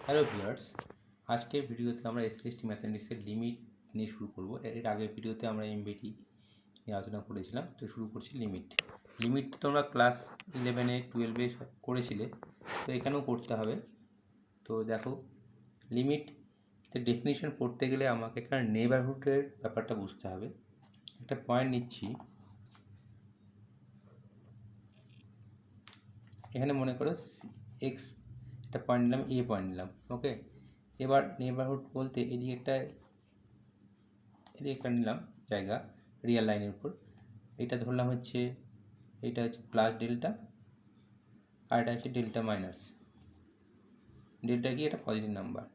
Hello viewers, আজকের ভিডিওতে আমরা এসএসটি ম্যাথমেটিক্সের লিমিট নিয়ে শুরু করব। এর আগের ভিডিওতে আমরা এমবিটি নিয়ে আলোচনা করেছিলাম, তো শুরু করছি লিমিট। লিমিট তোমরা ক্লাস 11-এ 12-এ করেছিলে, তো এখানেও করতে হবে। তো দেখো, লিমিটের ডেফিনিশন পড়তে গেলে আমাকে এখানে নেইবারহুডের ব্যাপারটা বুঝতে হবে। একটা পয়েন্ট নিচ্ছি, এখানে মনে করো এক্স একটা পয়েন্ট নিলাম, এ পয়েন্ট নিলাম, ওকে। এবার নেইবারহুড বলতে এদিকে একটা নিলাম জায়গা রিয়েল লাইনের উপর, এটা ধরলাম হচ্ছে, এটা হচ্ছে প্লাস ডেল্টা, আর এটা হচ্ছে ডেল্টা মাইনাস ডেল্টা, কি এটা পজিটিভ নাম্বার।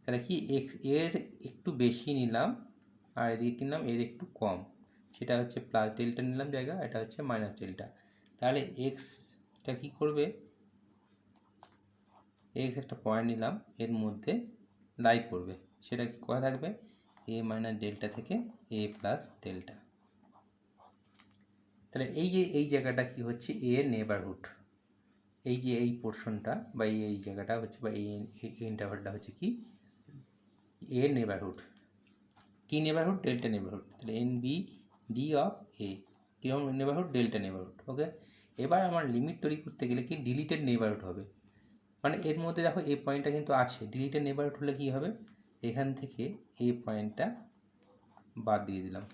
তাহলে কি এক্স এর একটু বেশি নিলাম আর এদিকে কিনলাম এর একটু কম, সেটা হচ্ছে প্লাস ডেল্টা নিলাম জায়গা, এটা হচ্ছে মাইনাস ডেল্টা। তাহলে এক্সটা কি করবে, এক্স একটা পয়েন্ট নিলাম এর মধ্যে লাই করবে, সেটা কি কোথায় থাকবে, এ মাইনাস ডেল্টা থেকে এ প্লাস ডেল্টা। তাহলে এই জায়গাটা কি হচ্ছে, এ এর নেবারহুড। এই যে এই পোর্শনটা বা এই জায়গাটা হচ্ছে, বা এই ইন্টারভালটা হচ্ছে কি, এ এর নেবারহুড। কি নেবারহুড, ডেল্টা নেবারহুড। তাহলে এন বি ডি অফ এ কীরকম নেবারহুড, ডেল্টা নেবারহুড, ওকে। এবার আমার লিমিট তৈরি করতে গেলে কি ডিলিটেড নেবারহুড হবে, মানে এর মধ্যে দেখো এই পয়েন্টটা কিন্তু আছে। ডিলিটেড নেবারহুড হলে কি হবে, এখান থেকে এই পয়েন্টটা বাদ দিয়ে দিলাম,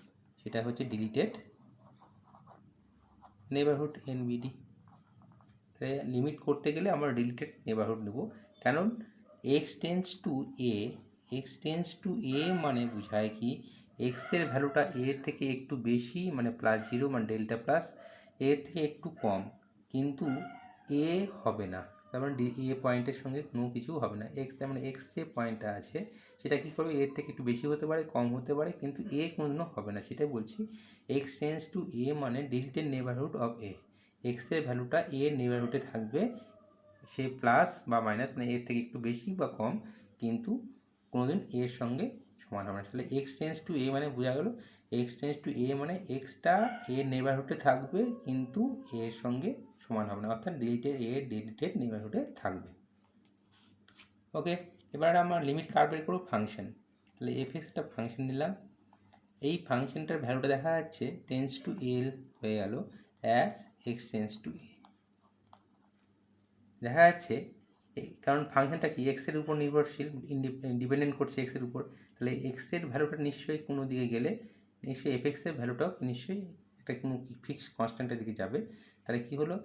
সেটা হচ্ছে ডিলিটেড নেবারহুড এনবিডি। তাই লিমিট করতে গেলে আমরা ডিলিটেড নেবারহুড নেব, কারণ এক্স টেন্স টু এ মানে বোঝায় কি, এক্সের ভ্যালুটা এর থেকে একটু বেশি, মানে প্লাস জিরো মানে ডেল্টা প্লাস, এর থেকে একটু কম, কিন্তু এ হবে না। তার মানে এ পয়েন্টের সঙ্গে কোনো কিছু হবে না। এক্স, তার মানে এক্স যে পয়েন্টটা আছে সেটা কী করবে, এর থেকে একটু বেশি হতে পারে, কম হতে পারে, কিন্তু এ কোনোদিনও হবে না। সেটাই বলছি, এক্স টেন্স টু এ মানে ডিলিটেড নেবারহুড অফ এ। এক্সের ভ্যালুটা এ এর নেবারহুডে থাকবে, সে প্লাস বা মাইনাস, মানে এর থেকে একটু বেশি বা কম, কিন্তু কোনোদিন এর সঙ্গে সমান হবে না। তাহলে এক্স টেন্স টু এ মানে বোঝা গেল, এক্স টেন্স টু এ মানে এক্সটা এর নেবারহুডে থাকবে কিন্তু এর সঙ্গে সমান হবে না, অর্থাৎ ডিলিটেড নেবারহুডে থাকবে, ওকে। এবার আমরা লিমিট কার বের করবো, ফাংশন। তাহলে এফ এক্স একটা ফাংশন নিলাম, এই ফাংশনটার ভ্যালুটা দেখা যাচ্ছে টেন্স টু এল হয়ে গেল অ্যাজ এক্স টেন্স টু এ দেখা যাচ্ছে, কারণ ফাংশনটা কি এক্সের উপর নির্ভরশীল, ডিপেন্ডেন্ট করছে এক্সের উপর। তাহলে এক্সের ভ্যালুটা নিশ্চয়ই কোনো দিকে গেলে নিশ্চয়ই এফ এক্সের ভ্যালুটাও নিশ্চয়ই একটা কোনো ফিক্সড কনস্ট্যান্টের দিকে যাবে। তাহলে কি হলো,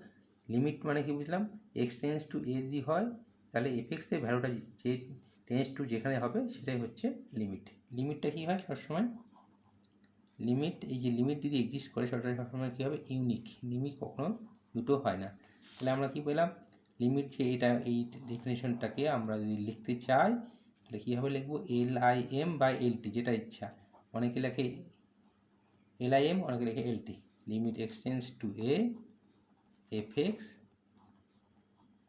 লিমিট মানে কি বুঝলাম, এক্স টেন্স টু এ যদি হয় তাহলে এফ এক্সের ভ্যালুটা যে টেন্স টু যেখানে হবে সেটাই হচ্ছে লিমিট। লিমিটটা কী হয় সবসময়, লিমিট, এই যে লিমিট যদি এক্সিস্ট করে সেটা সবসময় কী হবে, ইউনিক। লিমিট কখনো দুটো হয় না। তাহলে আমরা কি পেলাম, লিমিট যে এটা, এই ডেফিনেশনটাকে আমরা যদি লিখতে চাই তাহলে কীভাবে লিখবো, LIM বাই LT, যেটা ইচ্ছা। অনেকে লেখে LIM, অনেকে লেখে LT। Limit x tends to A F x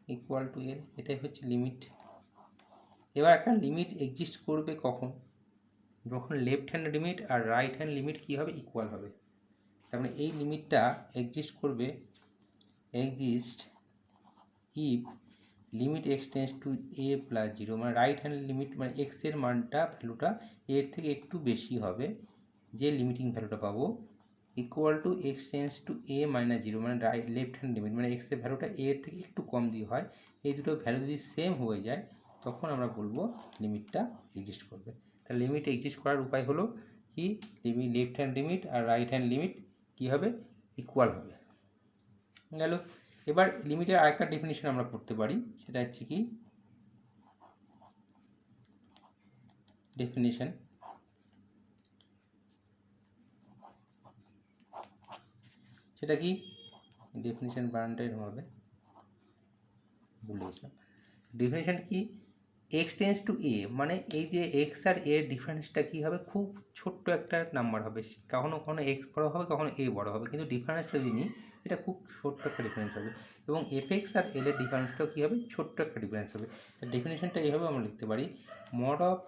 equal to L, এটাই হচ্ছে লিমিট। এবার একটা লিমিট এক্সিস্ট করবে কখন, যখন লেফট হ্যান্ড লিমিট আর রাইট হ্যান্ড লিমিট কী হবে, ইকুয়াল হবে। তার মানে এই লিমিটটা এক্সিস্ট করবে, exist if limit x tends two A plus zero, মানে রাইট হ্যান্ড লিমিট, মানে এক্সের মানটা ভ্যালুটা এর থেকে একটু বেশি হবে, যে লিমিটিং ভ্যালুটা পাবো, equal to x tends two A minus zero, মানে লেফট হ্যান্ড লিমিট, মানে এক্সের ভ্যালুটা এর থেকে একটু কম দিয়ে হয়। এই দুটো ভ্যালু যদি সেম হয়ে যায় তখন আমরা বলবো লিমিটটা এক্সিস্ট করবে। তাহলে লিমিট এক্সিস্ট করার উপায় হলো কি, লিমিট লেফট হ্যান্ড লিমিট আর রাইট হ্যান্ড লিমিট কী হবে, ইকুয়াল হবে, গেল। এবার লিমিটের আরেকটা ডেফিনিশন আমরা পড়তে পারি, সেটা হচ্ছে কি, ডেফিনিশন, সেটা কি, ডেফিনিশন বানানটা এরকম হবে, ভুলে গেছিলাম। ডেফিনিশন কি, এক্স টেন্স টু এ মানে এই যে এক্স আর এর ডিফারেন্সটা কী হবে, খুব ছোট্ট একটা নাম্বার হবে, কখনো কখনো এক্স বড় হবে, কখনো এ বড় হবে, কিন্তু ডিফারেন্সটা যদি নিই এটা খুব ছোট্ট একটা ডিফারেন্স হবে, এবং এফ এক্স আর এল এর ডিফারেন্সটাও কী হবে, ছোট্ট একটা ডিফারেন্স হবে। ডেফিনেশনটা এইভাবে আমরা লিখতে পারি, mod of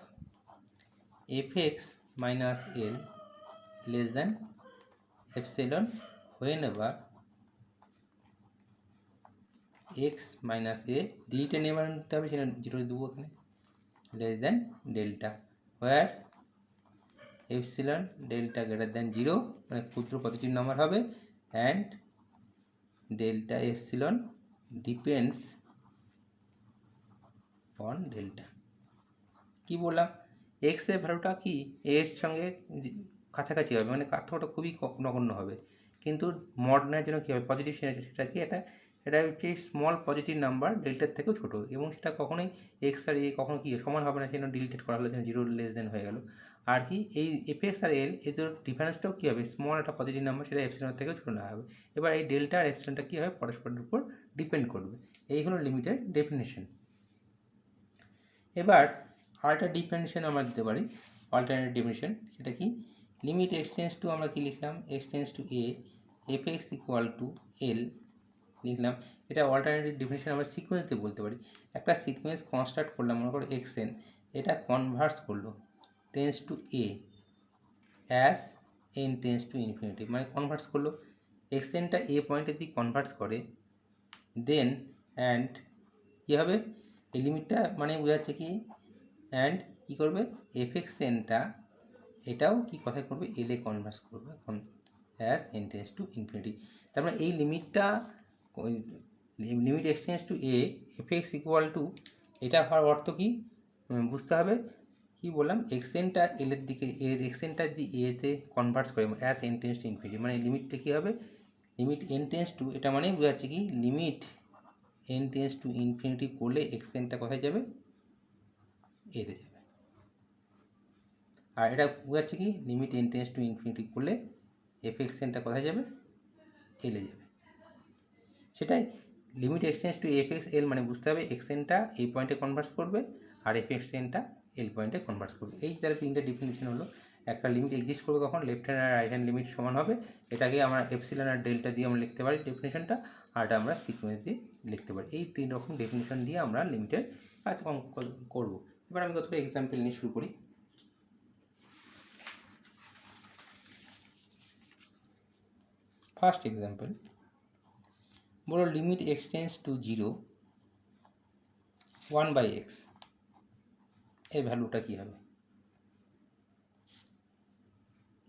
F X minus L less than epsilon whenever X minus A ডিটা নেবার নিতে হবে, সেটা জিরো দেবো এখানে, less than delta, where epsilon delta greater than zero, মানে ক্ষুদ্র পজিটিভ নাম্বার হবে, and delta epsilon depends on delta. কি বললাম, এক্স এর ভ্যালুটা কি এর সঙ্গে কাছাকাছি হবে, মানে পার্থক্যটা খুবই নগণ্য হবে, কিন্তু মড নেওয়ার জন্য কী হবে পজিটিভ, সেটা কি এটা হচ্ছে স্মল পজিটিভ নাম্বার ডেল্টার থেকেও ছোটো, এবং সেটা কখনোই এক্স আর এ কখনো কি সমান হবে না, সেটা ডিলিটেড করা হলো, যেন জিরো লেস দেন হয়ে গেল। আর কি এই এফএক্স আর এল এদের ডিফারেন্সটাও কী হবে, স্মল একটা পজিটিভ নাম্বার, সেটা এপসিলনের থেকেও ছোটো না হবে। এবার এই ডেল্টা আর এপসিলনটা কী হবে পরস্পরের উপর ডিপেন্ড করবে। এই হলো লিমিটের ডেফিনেশন। এবার আরেকটা ডিফিনিশন আমরা দিতে পারি, অল্টারনেটিভ ডিফিনিশন, সেটা কি লিমিট এক্সটেন্স টু, আমরা কি লিখলাম x tends to A F x equal to L লিখলাম। এটা অল্টারনেটিভ ডিফিনিশন আমরা সিকোয়েন্সে বলতে পারি। একটা সিকোয়েন্স কনস্ট্রাক্ট করলাম, মনে করো এক্স এন, এটা কনভার্স করলো tends to a as n tends to infinity, মানে কনভার্স করলো এক্স এনটা এ পয়েন্টের দিকে কনভার্স করে, দেন অ্যান্ড কী হবে এই লিমিটটা মানে বোঝাচ্ছে কি, অ্যান্ড কী করবে এফ এক্স এনটা এটাও কি কথায় করবে এলে কনভার্স করবে এখন as n tends to infinity. তার মানে এই লিমিটটা ওই limit x tends to A F x equal to, এটা হওয়ার অর্থ কি বুঝতে হবে, কি বললাম এক্সেনটা এলের দিকে, এর এক্সেনটা যদি এতে কনভার্স করে as n tends to infinity, মানে লিমিটটা কী হবে লিমিট এন টেন্স টু, এটা মানে বোঝাচ্ছে কি limit n tends to infinity করলে এক্সেনটা কোথায় যাবে এতে যাবে। আর এটা বোঝাচ্ছে কি limit n tends to infinity করলে এফ এক্সেনটা কোথায় যাবে এলে যাবে। সেটাই limit x tends to f x L, মানে বুঝতে হবে এক্সেনটা এই পয়েন্টে কনভার্স করবে আর এফ এক্সেনটা এল পয়েন্টে কনভার্স করবে। এই যারা তিনটে ডিফিনিশন হলো, একটা লিমিট এক্সিস্ট করবে কখন লেফট হ্যান্ড আর রাইট হ্যান্ড লিমিট সমান হবে, এটাকে আমরা এপসিলন আর ডেল্টা দিয়ে আমরা লিখতে পারি ডেফিনেশনটা, আর এটা আমরা সিকোয়েন্স দিয়ে লিখতে পারি। এই তিন রকম ডেফিনেশন দিয়ে আমরা লিমিটের কাজ করবো। এবার আমি কতটা এক্সাম্পল নিয়ে শুরু করি। ফার্স্ট এক্সাম্পল, বলো লিমিট এক্সটেন্স টু 0 1/x, এই ভ্যালুটা কী হবে।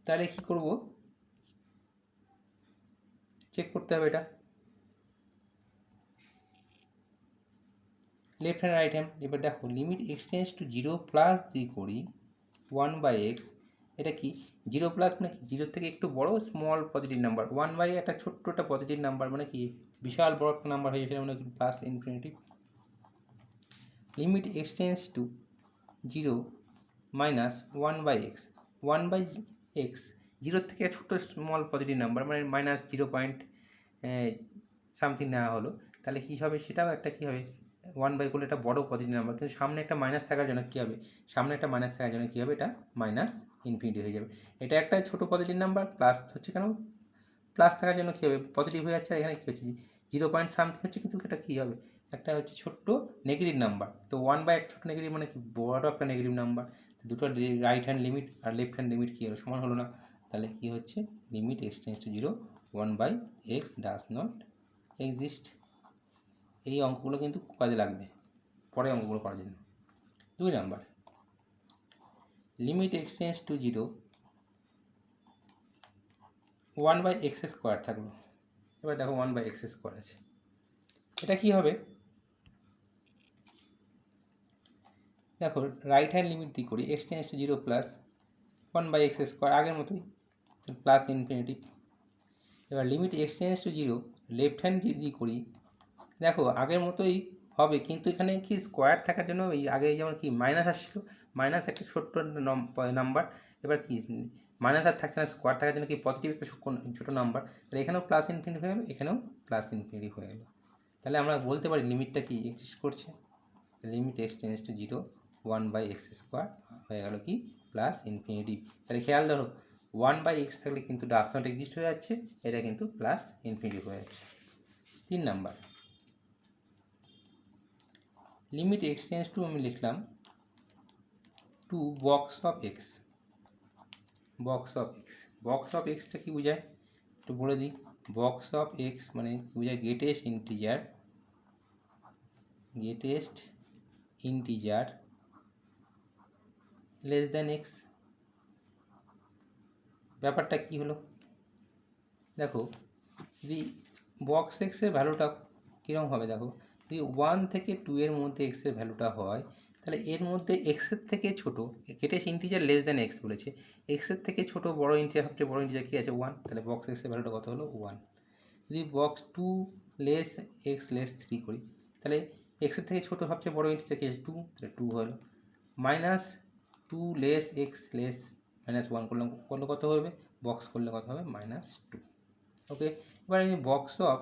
তাহলে কি করব, চেক করতে হবে এটা লেফট হ্যান্ড রাইট হ্যান্ড। এবার দেখো লিমিট এক্সটেন্স টু 0 প্লাস যদি করি 1/x, এটা কি 0 প্লাস মানে কি 0 থেকে একটু বড় স্মল পজিটিভ নাম্বার, 1/, একটা ছোট্ট একটা পজিটিভ নাম্বার, মানে কি বিশাল বড় একটা নাম্বার হয়ে সেটা মানে কি plus infinity. Limit x tends to 0 minus 1/x, 1/x 0 থেকে ছোট্ট স্মল পজিটিভ নাম্বার, মানে মাইনাস 0 সামথিং নেওয়া হলো, তাহলে কী হবে সেটাও একটা কী হবে 1/, করলে একটা বড় পজিটিভ নাম্বার, কিন্তু সামনে একটা মাইনাস থাকার জন্য কী হবে, সামনে একটা মাইনাস থাকার জন্য কী হবে এটা মাইনাস ইনফিনিটি হয়ে যাবে। এটা একটা ছোট পজিটিভ নাম্বার, প্লাস হচ্ছে কেন প্লাস থাকার জন্য কী হবে পজিটিভ হয়ে যাচ্ছে, আর এখানে কী হচ্ছে 0 সামথিং হচ্ছে, কিন্তু এটা কী হবে একটা হচ্ছে ছোট্ট নেগেটিভ নাম্বার। তো 1/, এক ছোট্ট নেগেটিভ মানে কি বড় একটা নেগেটিভ নাম্বার, দুটো রাইট হ্যান্ড লিমিট আর লেফট হ্যান্ড লিমিট কী হলো সমান হলো না, তাহলে কী হচ্ছে limit x tends to 0 1/x does not exist. এই অঙ্কগুলো কিন্তু কাজে লাগবে পরে অঙ্কগুলো করার জন্য। 2 number, limit x tends to 0 1/x square থাকলো। এবার দেখো 1/x স্কোয়ার আছে, এটা কি হবে দেখো রাইট হ্যান্ড লিমিট দিয়ে করি এক্সটেন্স টু 0 প্লাস 1/x স্কোয়ার, আগের মতোই প্লাস ইনফিনিটি। এবার limit x tends to 0 left hand যদি করি দেখো আগের মতোই হবে, কিন্তু এখানে কি স্কোয়ার থাকার জন্য এই আগে যেমন কি মাইনাস আসছিল, মাইনাস একটা ছোট্ট নাম্বার, এবার কি মাইনাস আর থাকছে না, স্কোয়ার থাকার জন্য কি পজিটিভ একটা ছোটো নাম্বার, তাহলে এখানেও প্লাস ইনফিনিটি হয়ে গেলো, এখানেও প্লাস ইনফিনিটি হয়ে গেলো। তাহলে আমরা বলতে পারি লিমিটটা কি এক্সিস্ট করছে, limit x tends to 0 1/x square হয়ে গেল কি প্লাস ইনফিনিটি। তাহলে খেয়াল ধরো 1/x থাকলে কিন্তু ডাজ নট এক্সিস্ট হয়ে যাচ্ছে, এটা কিন্তু প্লাস ইনফিনিটি হয়ে যাচ্ছে। 3 নাম্বার, লিমিট এক্সটেন্স টু আমি লিখলাম to box of x, box of x, box of এক্সটা কি বোঝায় একটু বলে দিই, বক্স অফ এক্স মানে কি বোঝায় greatest integer greatest integer less than x. ব্যাপারটা কি হলো দেখো, যদি বক্স এক্সের ভ্যালুটা কীরকম হবে দেখো, যদি 1 থেকে 2 এর মধ্যে এক্সের ভ্যালুটা হয় তাহলে এর মধ্যে এক্সের থেকে ছোটো, greatest integer less than x বলেছে, এক্সের থেকে ছোটো বড় ইন্টিজার, সবচেয়ে বড় ইন্টিজার কী আছে 1, তাহলে বক্স এক্সের ভ্যালুটা কত হলো 1। যদি বক্স 2 লেস এক্স লেস 3 করি তাহলে এক্সের থেকে ছোটো সবচেয়ে বড় ইন্টিজার কী আছে 2, তাহলে 2 হলো। মাইনাস 2 লেস এক্স লেস -1 করলাম, করলে কত হবে, বক্স করলে কত হবে -2। ওকে, এবার আমি বক্স অফ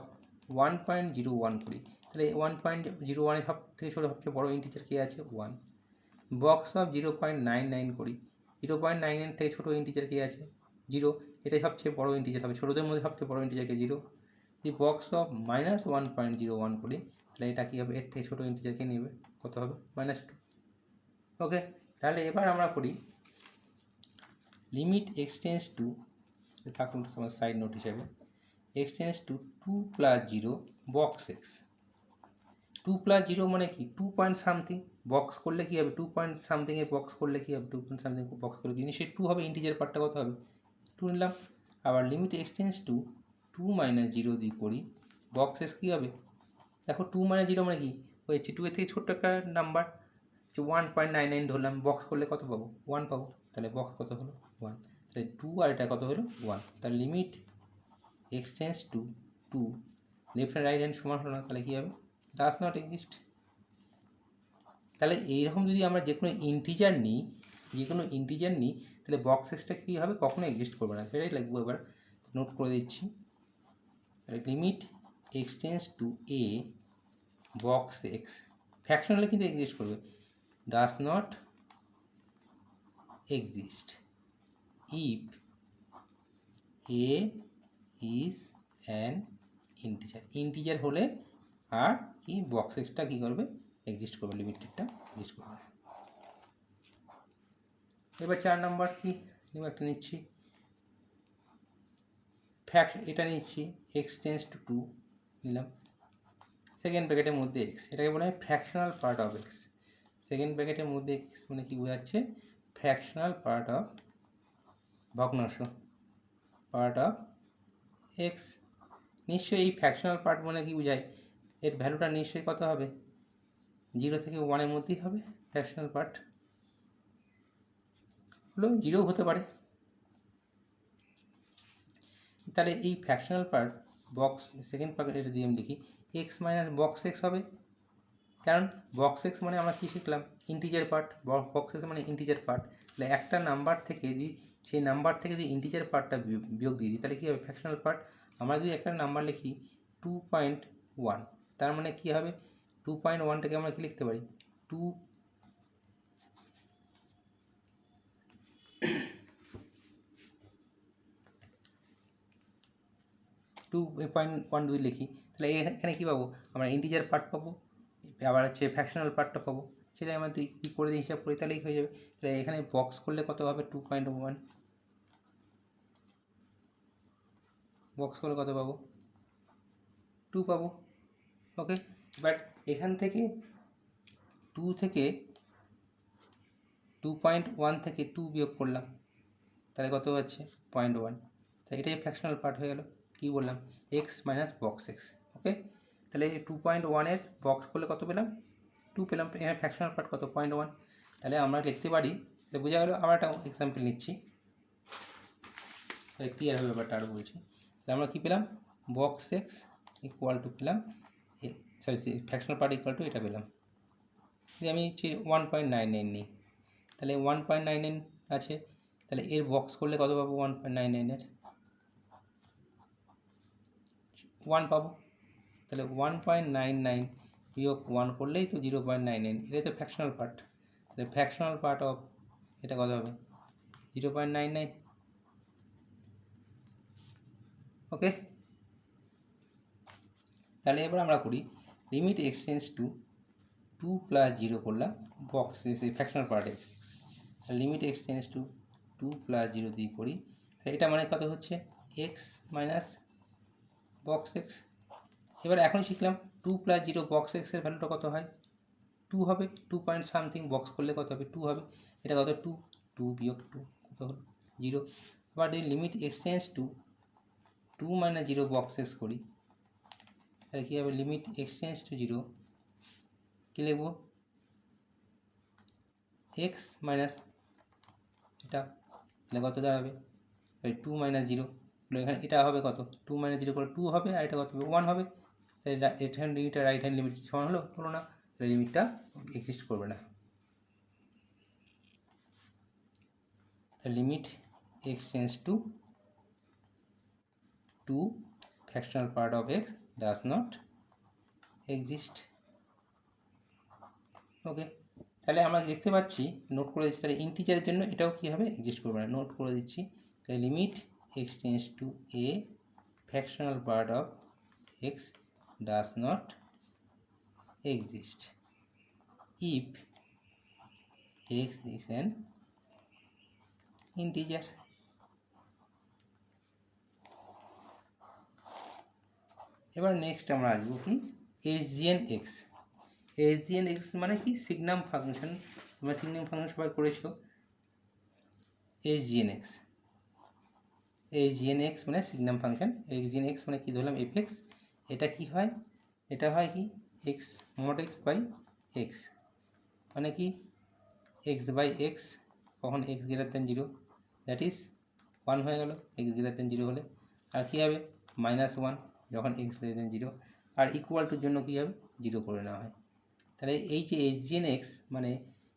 1.01 করি তাহলে 1.01 এর সব থেকে ছোটো সবচেয়ে বড় ইন্টিজার কী আছে 1। বক্স অফ 0.99 করি, 0.99 থেকে ছোটো ইন্টিজার কী আছে 0, এটাই সবচেয়ে বড় ইন্টিজার হবে, ছোটোদের মধ্যে সবচেয়ে বড় ইন্টিজারকে 0। যদি বক্স অফ -1.01 করি তাহলে এটা কী হবে, এর থেকে ছোটো ইন্টিজারকে নেবে, কত হবে -2। ওকে, তাহলে এবার আমরা করি লিমিট এক্সটেন্স টু, থাকুন আমার সাইড নোট হিসাবে, এক্সটেন্স টু 2 + 0 বক্স এক্স। 2 + 0 মানে কি 2 পয়েন্ট সামথিং, বক্স করলে কী হবে 2 পয়েন্ট সামথিংয়ে বক্স করলে কী হবে 2 পয়েন্ট সামথিং বক্স করলে জিনিসের 2 হবে, ইন্টিজার পার্টটা কত হবে 2 নিলাম। আবার লিমিট এক্সটেন্স টু 2 - 0 দিয়ে করি বক্স এক্স কী হবে, দেখো 2 - 0 মানে কি হয়েছে 2 এর থেকে ছোট্ট একটা নাম্বার 1.99 ধরলাম, বক্স করলে কত পাবো 1 পাবো, তাহলে বক্স কত হলো 1, তাহলে 2 আর এটা কত হলো 1, তাহলে limit x tends to 2 left and right hand সমান হলো না, তাহলে কী হবে ডাজ নট এক্সিস্ট। তাহলে এইরকম যদি আমরা যে কোনো ইন্টিজার নিই, তাহলে বক্স এক্সটা কী হবে, কখনো এক্সিস্ট করবে না, সেটাই লিখবো। এবার নোট করে দিচ্ছি, limit x tends to A box x, ফ্র্যাকশনালে কিন্তু এক্সিস্ট করবে, does not exist if A is an integer. Integer হলে আর কি বক্স এক্সটা কী করবে এক্সিস্ট করবে, লিমিটেডটা এক্সিস্ট করবে। এবার 4 নম্বর কি একটা নিচ্ছি, এটা নিচ্ছি এক্সটেন্স টু 2 নিলাম, সেকেন্ড ব্র্যাকেটের মধ্যে এক্স, এটাকে বলা হয় fractional part of x. Second ব্র্যাকেটের মধ্যে এক্স মানে কি বোঝাচ্ছে, ফ্র্যাকশনাল পার্ট অফ, ভগ্নাংশ পার্ট অফ এক্স। নিশ্চয়ই এই ফ্র্যাকশনাল পার্ট মানে কি বোঝায়, এর ভ্যালুটা নিশ্চয়ই কত হবে 0 থেকে 1 এর মধ্যেই হবে, ফ্র্যাকশনাল পার্ট হলো 0 হতে পারে। তাহলে এই fractional part box second part এটা দিয়ে আমি লিখি এক্স মাইনাস বক্স এক্স হবে, কারণ বক্স এক্স মানে আমরা কী শিখলাম ইন্টিজার পার্ট, বক্স এক্স মানে ইন্টিজার পার্ট, তাহলে একটা নাম্বার থেকে যদি সেই নাম্বার থেকে যদি ইন্টিজার পার্টটা বিয়োগ দিয়ে দিই তাহলে কী হবে ফ্র্যাকশনাল পার্ট। আমরা যদি একটা নাম্বার লিখি 2.1, তার মানে কী হবে 2.1টাকে আমরা কী লিখতে পারি 2.1 যদি লিখি তাহলে এখানে কী পাবো আমরা ইন্টিজার পার্ট পাবো, আবার হচ্ছে ফ্র্যাকশনাল পার্টটা পাবো, সেটাই আমরা কী করে দিই হিসাব করি তাহলেই হয়ে যাবে। তাহলে এখানে বক্স করলে কত হবে 2.1, বক্স করলে কত পাবো 2 পাবো। ওকে, বাট এখান থেকে 2 থেকে 2.1 থেকে 2 বিয়োগ করলাম তাহলে কত হচ্ছে 0.1, তাহলে এটাই ফ্র্যাকশনাল পার্ট হয়ে গেল, কী বললাম এক্স মাইনাস বক্স এক্স। ওকে, তাহলে 2.1-এর বক্স করলে কত পেলাম 2 পেলাম, এখানে ফ্র্যাকশনাল পার্ট কত 0.1, তাহলে আমরা লিখতে পারি, তাহলে বোঝা গেলো। আবার একটা এক্সাম্পল নিচ্ছি, তাহলে ক্লিয়ার হবে ব্যাপারটা আরও বলছি। তাহলে আমরা কী পেলাম বক্স এক্স ইকুয়াল টু পেলাম, sorry fractional part equal to এটা পেলাম। যদি আমি 1.99 নিই তাহলে 1.99 আছে, তাহলে এর বক্স করলে কত পাবো 1.99-এর 1 পাবো, তাহলে 1.99 বিয়োগ 1 করলেই তো 0.99, এটাই তো ফ্র্যাকশনাল পার্ট, তাহলে ফ্র্যাকশনাল পার্ট অফ এটা কত হবে 0.99। ওকে, তাহলে এবার আমরা করি লিমিট এক্সটেন্স টু 2 + 0 করলাম বক্স সেই ফ্র্যাকশনাল পার্টে, লিমিট এক্সটেন্স টু 2 + 0 দিয়ে করি, এটা মানে কত হচ্ছে এক্স মাইনাস বক্স এক্স। এবার এখন শিখলাম 2 + 0 বক্স এক্সের ভ্যালুটা কত হয় টু হবে, 2 পয়েন্ট সামথিং বক্স করলে কত হবে, 2 হবে। এটা কত, 2, 2 বিয়োগ 2 কত হলো 0। আবার যদি লিমিট এক্সটেন্স টু 2 - 0 বক্স শেষ করি, তাহলে কী হবে, লিমিট এক্সটেন্স টু 0 কী লিখব, এক্স মাইনাস এটা, তাহলে কত দাঁড়াবে 2 - 0, এখানে এটা হবে কত, 2 - 0 করে 2 হবে, আর এটা কত হবে 1 হবে। তাই লেফট হ্যান্ড লিমিট আর রাইট হ্যান্ড লিমিট সমান হলো না, তাহলে লিমিটটা এক্সিস্ট করবে না। তাহলে limit x tends to 2 fractional part of x does not exist। Okay, তাহলে আমরা দেখতে পাচ্ছি, নোট করে দিচ্ছি, তাহলে ইন্টিজারের জন্য এটাও কী হবে, এক্সিস্ট করবে না, নোট করে দিচ্ছি। তাহলে limit x tends to a fractional part of x does not exist if x is an integer। এবার নেক্সট আমরা আসবো কি, HGN x। HGN x মানে কি, সিগনাম ফাংশন, তোমরা সিগনাম ফাংশন সবাই করেছো। HGN x মানে সিগনাম ফাংশন, HGN x মানে কি ধরলাম fx, এটা কি হয়, এটা হয় কি x mod x by x, মানে কি x বাই x, কখন x greater than 0, that is 1 হয়ে গেল x গ্রেটার দেন 0 হলে। আর কী হবে -1 যখন x গ্রেটার দেন 0, আর ইকুয়াল টুর জন্য কী হবে 0 করে নেওয়া হয়। তাহলে এই যে HGN x মানে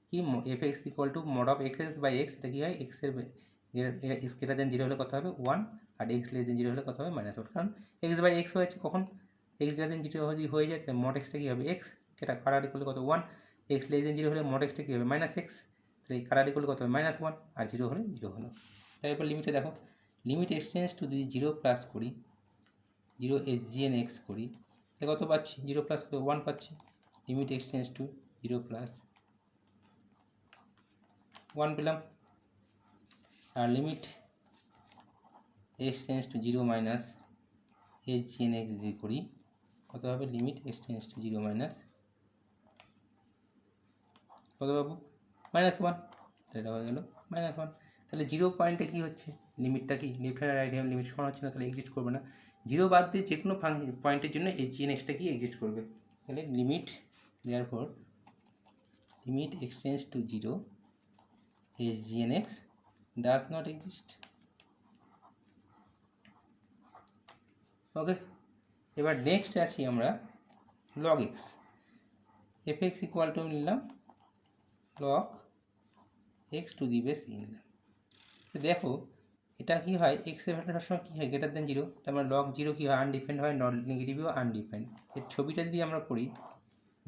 কি, fx equal to mod of x by x, এটা কী হয়, x এর x গ্রেটার দেন 0 হলে কত হবে 1, আর x লেস দেন 0 হলে কত হবে -1, কারণ x বাই x হয়েছে, কখন x গ্রেটার দেন 0 যদি হয়ে যায়, তাহলে mod xটা কী হবে x, এটা কাটাকাটি করলে কত 1, x লেস দেন 0 হলে mod xটা কী হবে -x, তাহলে এই কাটাকাটি করলে কত হবে -1, আর 0 হলে 0 হলো। তাই এরপর লিমিটে দেখো, লিমিট এক্সটেন্স টু যদি 0 প্লাস করি, 0 HGN x করি, তাহলে কত পাচ্ছি, 0 প্লাস করে 1 পাচ্ছি, লিমিট এক্সটেন্স টু 0 প্লাস 1 পেলাম। আর limit x tends to 0 minus HGN x যদি করি, কত হবে, লিমিট এক্সটেন্স টু 0 মাইনাস কত পাবো, -1, এটা হয়ে গেল -1। তাহলে 0 পয়েন্টে কী হচ্ছে, লিমিটটা কি left hand right hand limit সমান হচ্ছে না, তাহলে এক্সিস্ট করবে না। 0 বাদ দিয়ে যে কোনো পয়েন্টের জন্য HGN xটা কি এক্সিস্ট করবে। তাহলে limit, therefore limit x tends to 0 HGN x does not exist। Okay, এবার নেক্সট আসি আমরা log x, fx equal to নিলাম log x to the base e নিলাম। দেখো এটা কি হয়, x এর ভ্যালু সবসময় কী হয়, গ্রেটার দেন 0, তার মানে log 0 কী হয়, আনডিফাইন্ড হয়, নন নেগেটিভও আনডিফাইন্ড। এর ছবিটা যদি আমরা করি,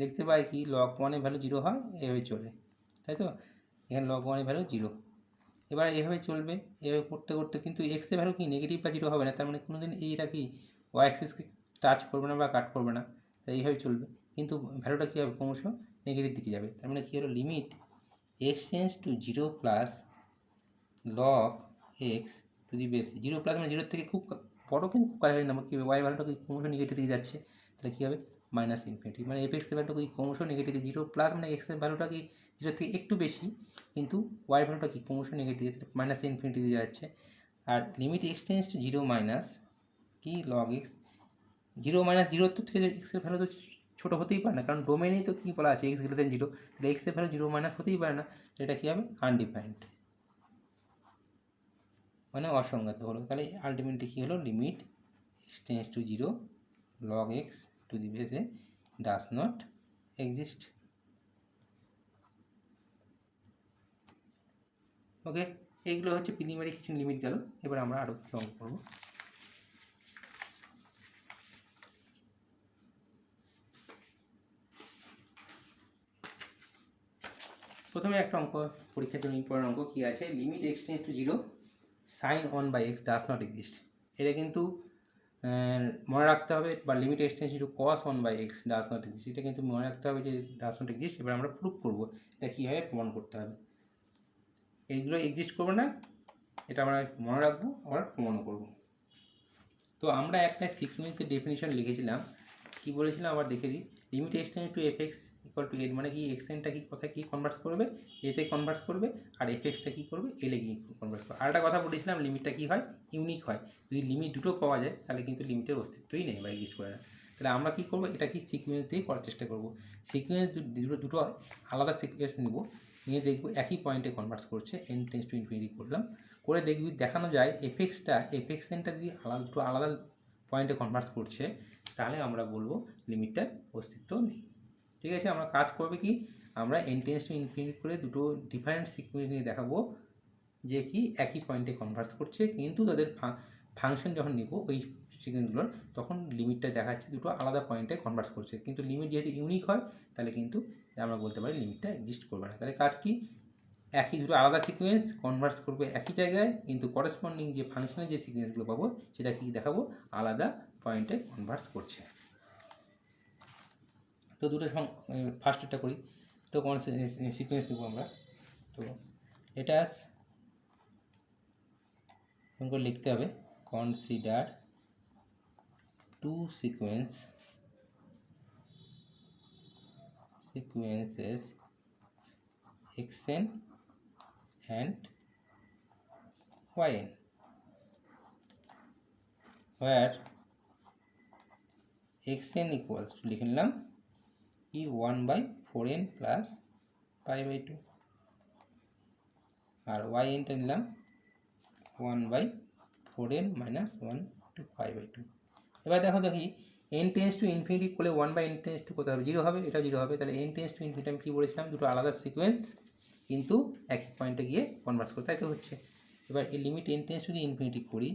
দেখতে পাই কি log 1 এর ভ্যালু 0 হয়, এভাবে চলে, তাই তো, এখানে log 1 এর ভ্যালু 0। এবার এভাবে চলবে, এভাবে করতে করতে কিন্তু x এর ভ্যালু কি নেগেটিভ বা 0 হবে না, তার মানে কোনোদিন এইটা কি y অ্যাক্সিসকে টাচ করবে না বা কাট করবে না, তাই এইভাবে চলবে, কিন্তু ভ্যালুটা কী হবে, ক্রমশ নেগেটিভ দিকে যাবে। তার মানে কী হলো, limit x tends to 0 plus log x to the base 0 plus মানে 0 থেকে খুব বড়, কিন্তু খুব কাছাকাছি নাম্বার, কী হবে, y ভ্যালুটা কি ক্রমশ নেগেটিভ দিকে যাচ্ছে, তাহলে কী হবে -ইনফিনিটি, মানে fx এর ভ্যালুটা কি ক্রমশ নেগেটিভ, 0 প্লাস মানে x এর ভ্যালুটা কি 0 থেকে একটু বেশি, কিন্তু y ভ্যালুটা কি ক্রমশ নেগেটিভ, -ইনফিনিটি দিয়ে যাচ্ছে। আর লিমিট এক্সটেন্স টু 0 মাইনাস কি log x, 0 - 0 থেকে x এর ভ্যালু তো ছোটো হতেই পারে না, কারণ ডোমেনেই তো কী বলা আছে x গ্রেটার দেন 0, তাহলে x এর ভ্যালু 0 মাইনাস হতেই পারে না, এটা কী হবে আনডিফাইন্ড, মানে অসংজ্ঞাত হলো। তাহলে আলটিমেটলি কী হলো, limit x tends to 0 log x to the base a does not exist. Okay, এইগুলো হচ্ছে প্রিলিমিনারি কিছু লিমিট গেল। এবার আমরা আরও কিছু অঙ্ক করবো। প্রথমে একটা অঙ্ক, পরীক্ষার জন্য ইম্পর্টেন্ট অঙ্ক কী আছে, limit x tends to 0 sin 1 by x does not exist. এটা কিন্তু মনে রাখতে হবে, বা limit x tends to cos 1 by x does not exist, এটা কিন্তু মনে রাখতে হবে যে ডাজ নট এক্সিস্ট। এবার আমরা প্রুভ করবো, এটা কীভাবে প্রমাণ করতে হবে। এইগুলো এক্সিস্ট করবে না, এটা আমরা মনে রাখবো, আবার প্রমাণও করবো। তো আমরা একটা সিকোয়েন্সের ডেফিনিশন লিখেছিলাম, কি বলেছিলাম আবার দেখে দিই, limit x tends to fx equal to l মানে কি এক্সএনটা কি কোথায় কি কনভার্ট করবে, এতে কনভার্ট করবে, আর এফএক্সটা কি করবে এলে গিয়ে কনভার্ট করবে। আর একটা কথা বলেছিলাম লিমিটটা কি হয়, ইউনিক হয়। যদি লিমিট দুটো পাওয়া যায় তাহলে কিন্তু লিমিটের অস্তিত্বই নেই বা এক্সিস্ট করে না। তাহলে আমরা কী করবো, এটা কি সিকোয়েন্স দিয়ে করার চেষ্টা করবো। সিকোয়েন্স দুটো আলাদা সিকোয়েন্স নেব, নিয়ে দেখবো একই পয়েন্টে কনভার্ট করছে, n টেন্স টু ইনফিনিটি করলাম, করে দেখবি দেখানো যায় এফএক্সএনটা যদি দুটো আলাদা পয়েন্টে কনভার্ট করছে, তাহলে আমরা বলবো লিমিটটার অস্তিত্ব নেই। ঠিক আছে, আমরা কাজ করবে কি, আমরা n টেন্স টু ইনফিনিটি করে দুটো ডিফারেন্ট সিকোয়েন্স নিয়ে দেখাবো যে কি একই পয়েন্টে কনভার্ট করছে, কিন্তু তাদের ফাংশন যখন নিব ওই সিকোয়েন্সগুলোর, তখন লিমিটটা দেখাচ্ছে দুটো আলাদা পয়েন্টে কনভার্ট করছে। কিন্তু লিমিট যেহেতু ইউনিক হয়, তাহলে কিন্তু আমরা বলতে পারি লিমিটটা এক্সিস্ট করবে না। তাহলে কাজ কি, একই দুটো আলাদা সিকোয়েন্স কনভার্ট করবে একই জায়গায়, কিন্তু করেসপন্ডিং যে ফাংশনের যে সিকোয়েন্সগুলো পাবো সেটা কি দেখাবো আলাদা পয়েন্টে কনভার্ট করছে। তো দুটো ফার্স্টটা করি, তো কোন সিকোয়েন্স দেবো আমরা, তো এটা করে লিখতে হবে consider to sequences xn and yn where xn equals to লিখে নিলাম কি 1/4n প্লাস π/2, আর yn টা নিলাম 1/4n মাইনাস 1 to π/2। এবার দেখি n টেন্স টু ইনফিনিটি করলে 1/n টেন্স টু কত হবে, 0 হবে, এটা 0 হবে। তাহলে n টেন্স টু ইনফিনিটি আমি কী বলেছিলাম, দুটো আলাদা সিকোয়েন্স কিন্তু একই পয়েন্টে গিয়ে কনভার্ট করতে, তাই তো হচ্ছে। এবার এই limit n tends to infinity করি,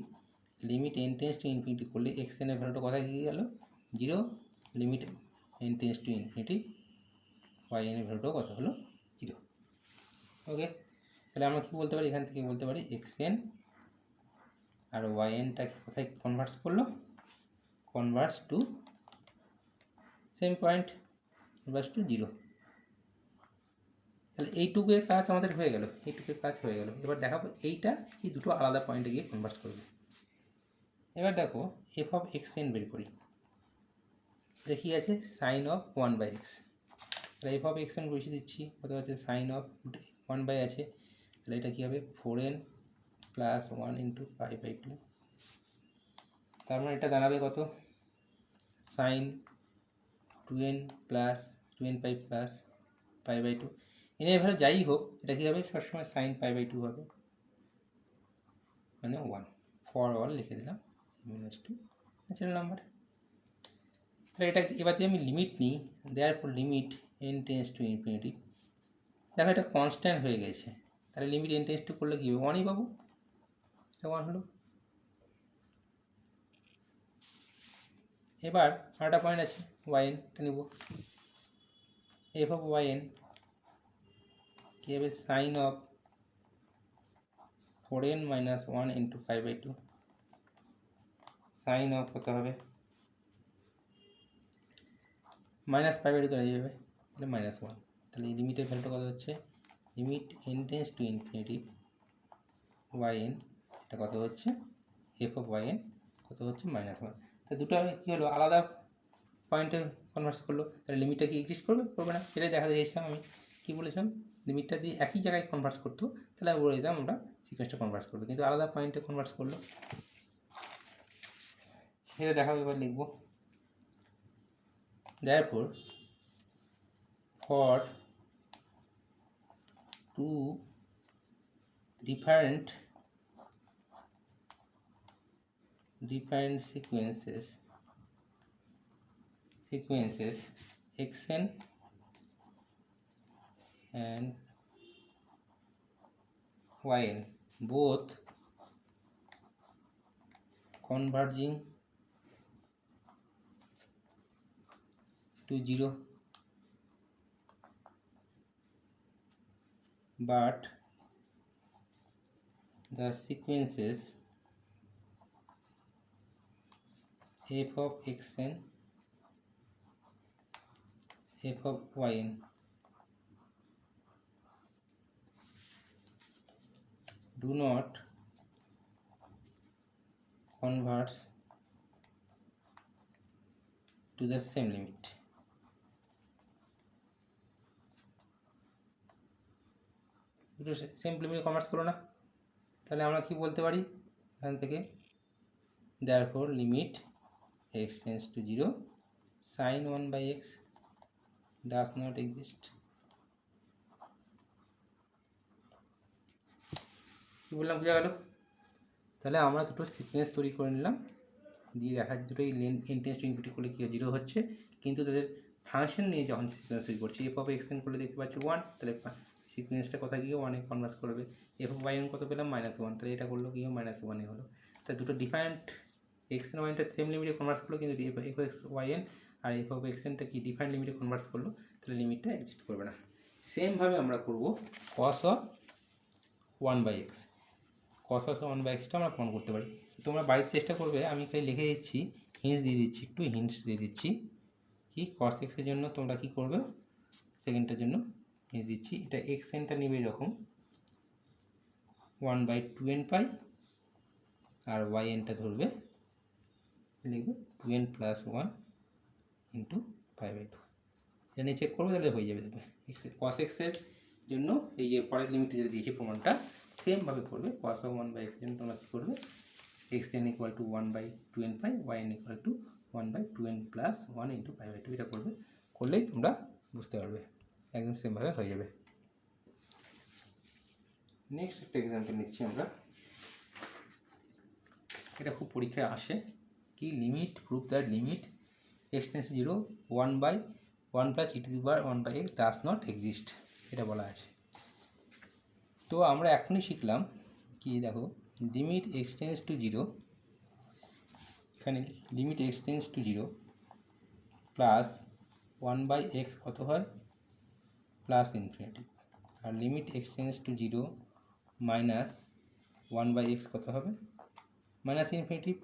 limit n tends to infinity করলে xn এর ভ্যালুটা কোথায় গিয়ে গেল 0, limit n tends to infinity yn এর ভ্যালুটাও কত হলো 0। ওকে, তাহলে আমরা কী বলতে পারি, এখান থেকে বলতে পারি xn আর ynটা কোথায় কনভার্টস করলো, converges to same point, converges to 0। তাহলে এইটুকুর কাজ আমাদের হয়ে গেল, এইটুকুর কাজ হয়ে গেল। এবার দেখাবো এইটা কি দুটো আলাদা পয়েন্টে গিয়ে কনভার্ট করবে। এবার দেখো এফ অফ এক্স এন বের করি, দেখি আছে সাইন অফ 1/x, তাহলে এফ অফ এক্স এন বসিয়ে দিচ্ছি, কত আছে সাইন অফ 1 আছে, তাহলে এটা কী হবে 4n প্লাস 1 ইন্টু π/2, তার মানে এটা দাঁড়াবে কত sign 2n plus 2n π plus π/2। এর ভ্যালু যাই হোক, এটা কী হবে সবসময় সাইন π/2 হবে, মানে 1 ফর অল লিখে দিলাম -2 ন্যাচারাল নাম্বার। তাহলে এটা এবার যদি আমি লিমিট নিই, দেওয়ার পর limit n tends to infinity, দেখো এটা কনস্ট্যান্ট হয়ে গেছে, তাহলে লিমিট n টেন্স টু করলে কী হবে 1ই পাবো, এটা 1 হলো। এবার আরেকটা পয়েন্ট আছে yn-টা নেব, এফ অফ yn কী হবে sine of 4n minus 1 into π/2, sine of কত হবে মাইনাস π/2 তো হয়ে যাবে, তাহলে -1। তাহলে এই লিমিটের ভ্যালুটা কত হচ্ছে, limit n tends to infinity yn, এটা কত হচ্ছে এফ অফ yn কত হচ্ছে -1। তো দুটো কী হলো আলাদা পয়েন্টে কনভার্ট করলো, তাহলে লিমিটটা কি এক্সিস্ট করবে, করবে না, সেটাই দেখা দিয়েছিলাম। আমি কী বলেছিলাম, লিমিটটা দিয়ে একই জায়গায় কনভার্ট করতো, তাহলে বলে দিতাম আমরা সিকোয়েন্সটা কনভার্ট করবে, কিন্তু আলাদা পয়েন্টে কনভার্ট করলো, সেটা দেখাবো। এবার লিখবো therefore for two different sequences xn and yn both converging to 0 but the sequences f of xn f of yn do not converge to the same limit। একটু সেম লিমিটে কনভার্স করো না, তাহলে আমরা কি বলতে পারি এখান থেকে, therefore limit x tends to 0 sin 1/x does not exist। কি বললাম বোঝা গেল? তাহলে আমরা দুটো সিকোয়েন্স তৈরি করে নিলাম, দিয়ে দেখা দুটোই n টেন্ডস টু ইনফিনিটি করলে কি 0 হচ্ছে, কিন্তু তাদের ফাংশন নিয়ে যখন সিকোয়েন্স তৈরি করছি f অফ x n করলে দেখতে পাচ্ছি 1, তাহলে সিকোয়েন্সটা কোথায় গিয়ে 1 এ কনভার্স করবে। f অফ y n কত পেলাম -1, তাহলে এটা করলো গিয়ে -1 এ হলো। তাই দুটো different x n y n টা সেম লিমিটে কনভার্স করলো, কিন্তু f of x y n আর f অফ x n টা কি ডিফারেন্ট লিমিটে কনভার্স করলো, তাহলে লিমিটটা এক্সিস্ট করবে না। সেমভাবে আমরা করব cos of 1/x, cos of 1/x টা আমরা প্রমাণ করতে পারি। তোমরা বাড়িতে চেষ্টা করবে, আমি এখানে লিখে দিচ্ছি, হিন্টস দিয়ে দিচ্ছি, একটু হিন্টস দিয়ে দিচ্ছি কি cos x এর জন্য তোমরা কি করবে, সেকেন্ডটার জন্য হিন্টস দিচ্ছি, এটা x n টা নেবে এরকম 1/2n পাই, আর y n টা ধরবে লিখবে 2n + 1 × 5/2। এটা নিয়ে চেক করবে, তাহলে হয়ে যাবে। দেখবে cos x এর জন্য এই যে পরের লিমিটে যেটা দিয়েছি প্রমাণটা সেমভাবে করবে। cos অফ 1/x এর জন্য তোমরা কী করবে, x n = 1/2n পাই, y n = 1/2n + 1 × 5/2, এটা করবে, করলেই তোমরা বুঝতে পারবে, একদম সেমভাবে হয়ে যাবে। নেক্সট একটা এক্সাম্পল নিচ্ছি আমরা, এটা খুব পরীক্ষায় আসে, কি limit proof that limit x tends to 0 1/1 + e⁴1/x does not exist, এটা বলা আছে। তো আমরা এখনই শিখলাম কি, দেখো লিমিট x টেন্ডস টু 0, এখানে limit x tends to 0 plus 1/x কত হয় +∞, আর limit x tends to 0 minus 1/x কত হবে -∞।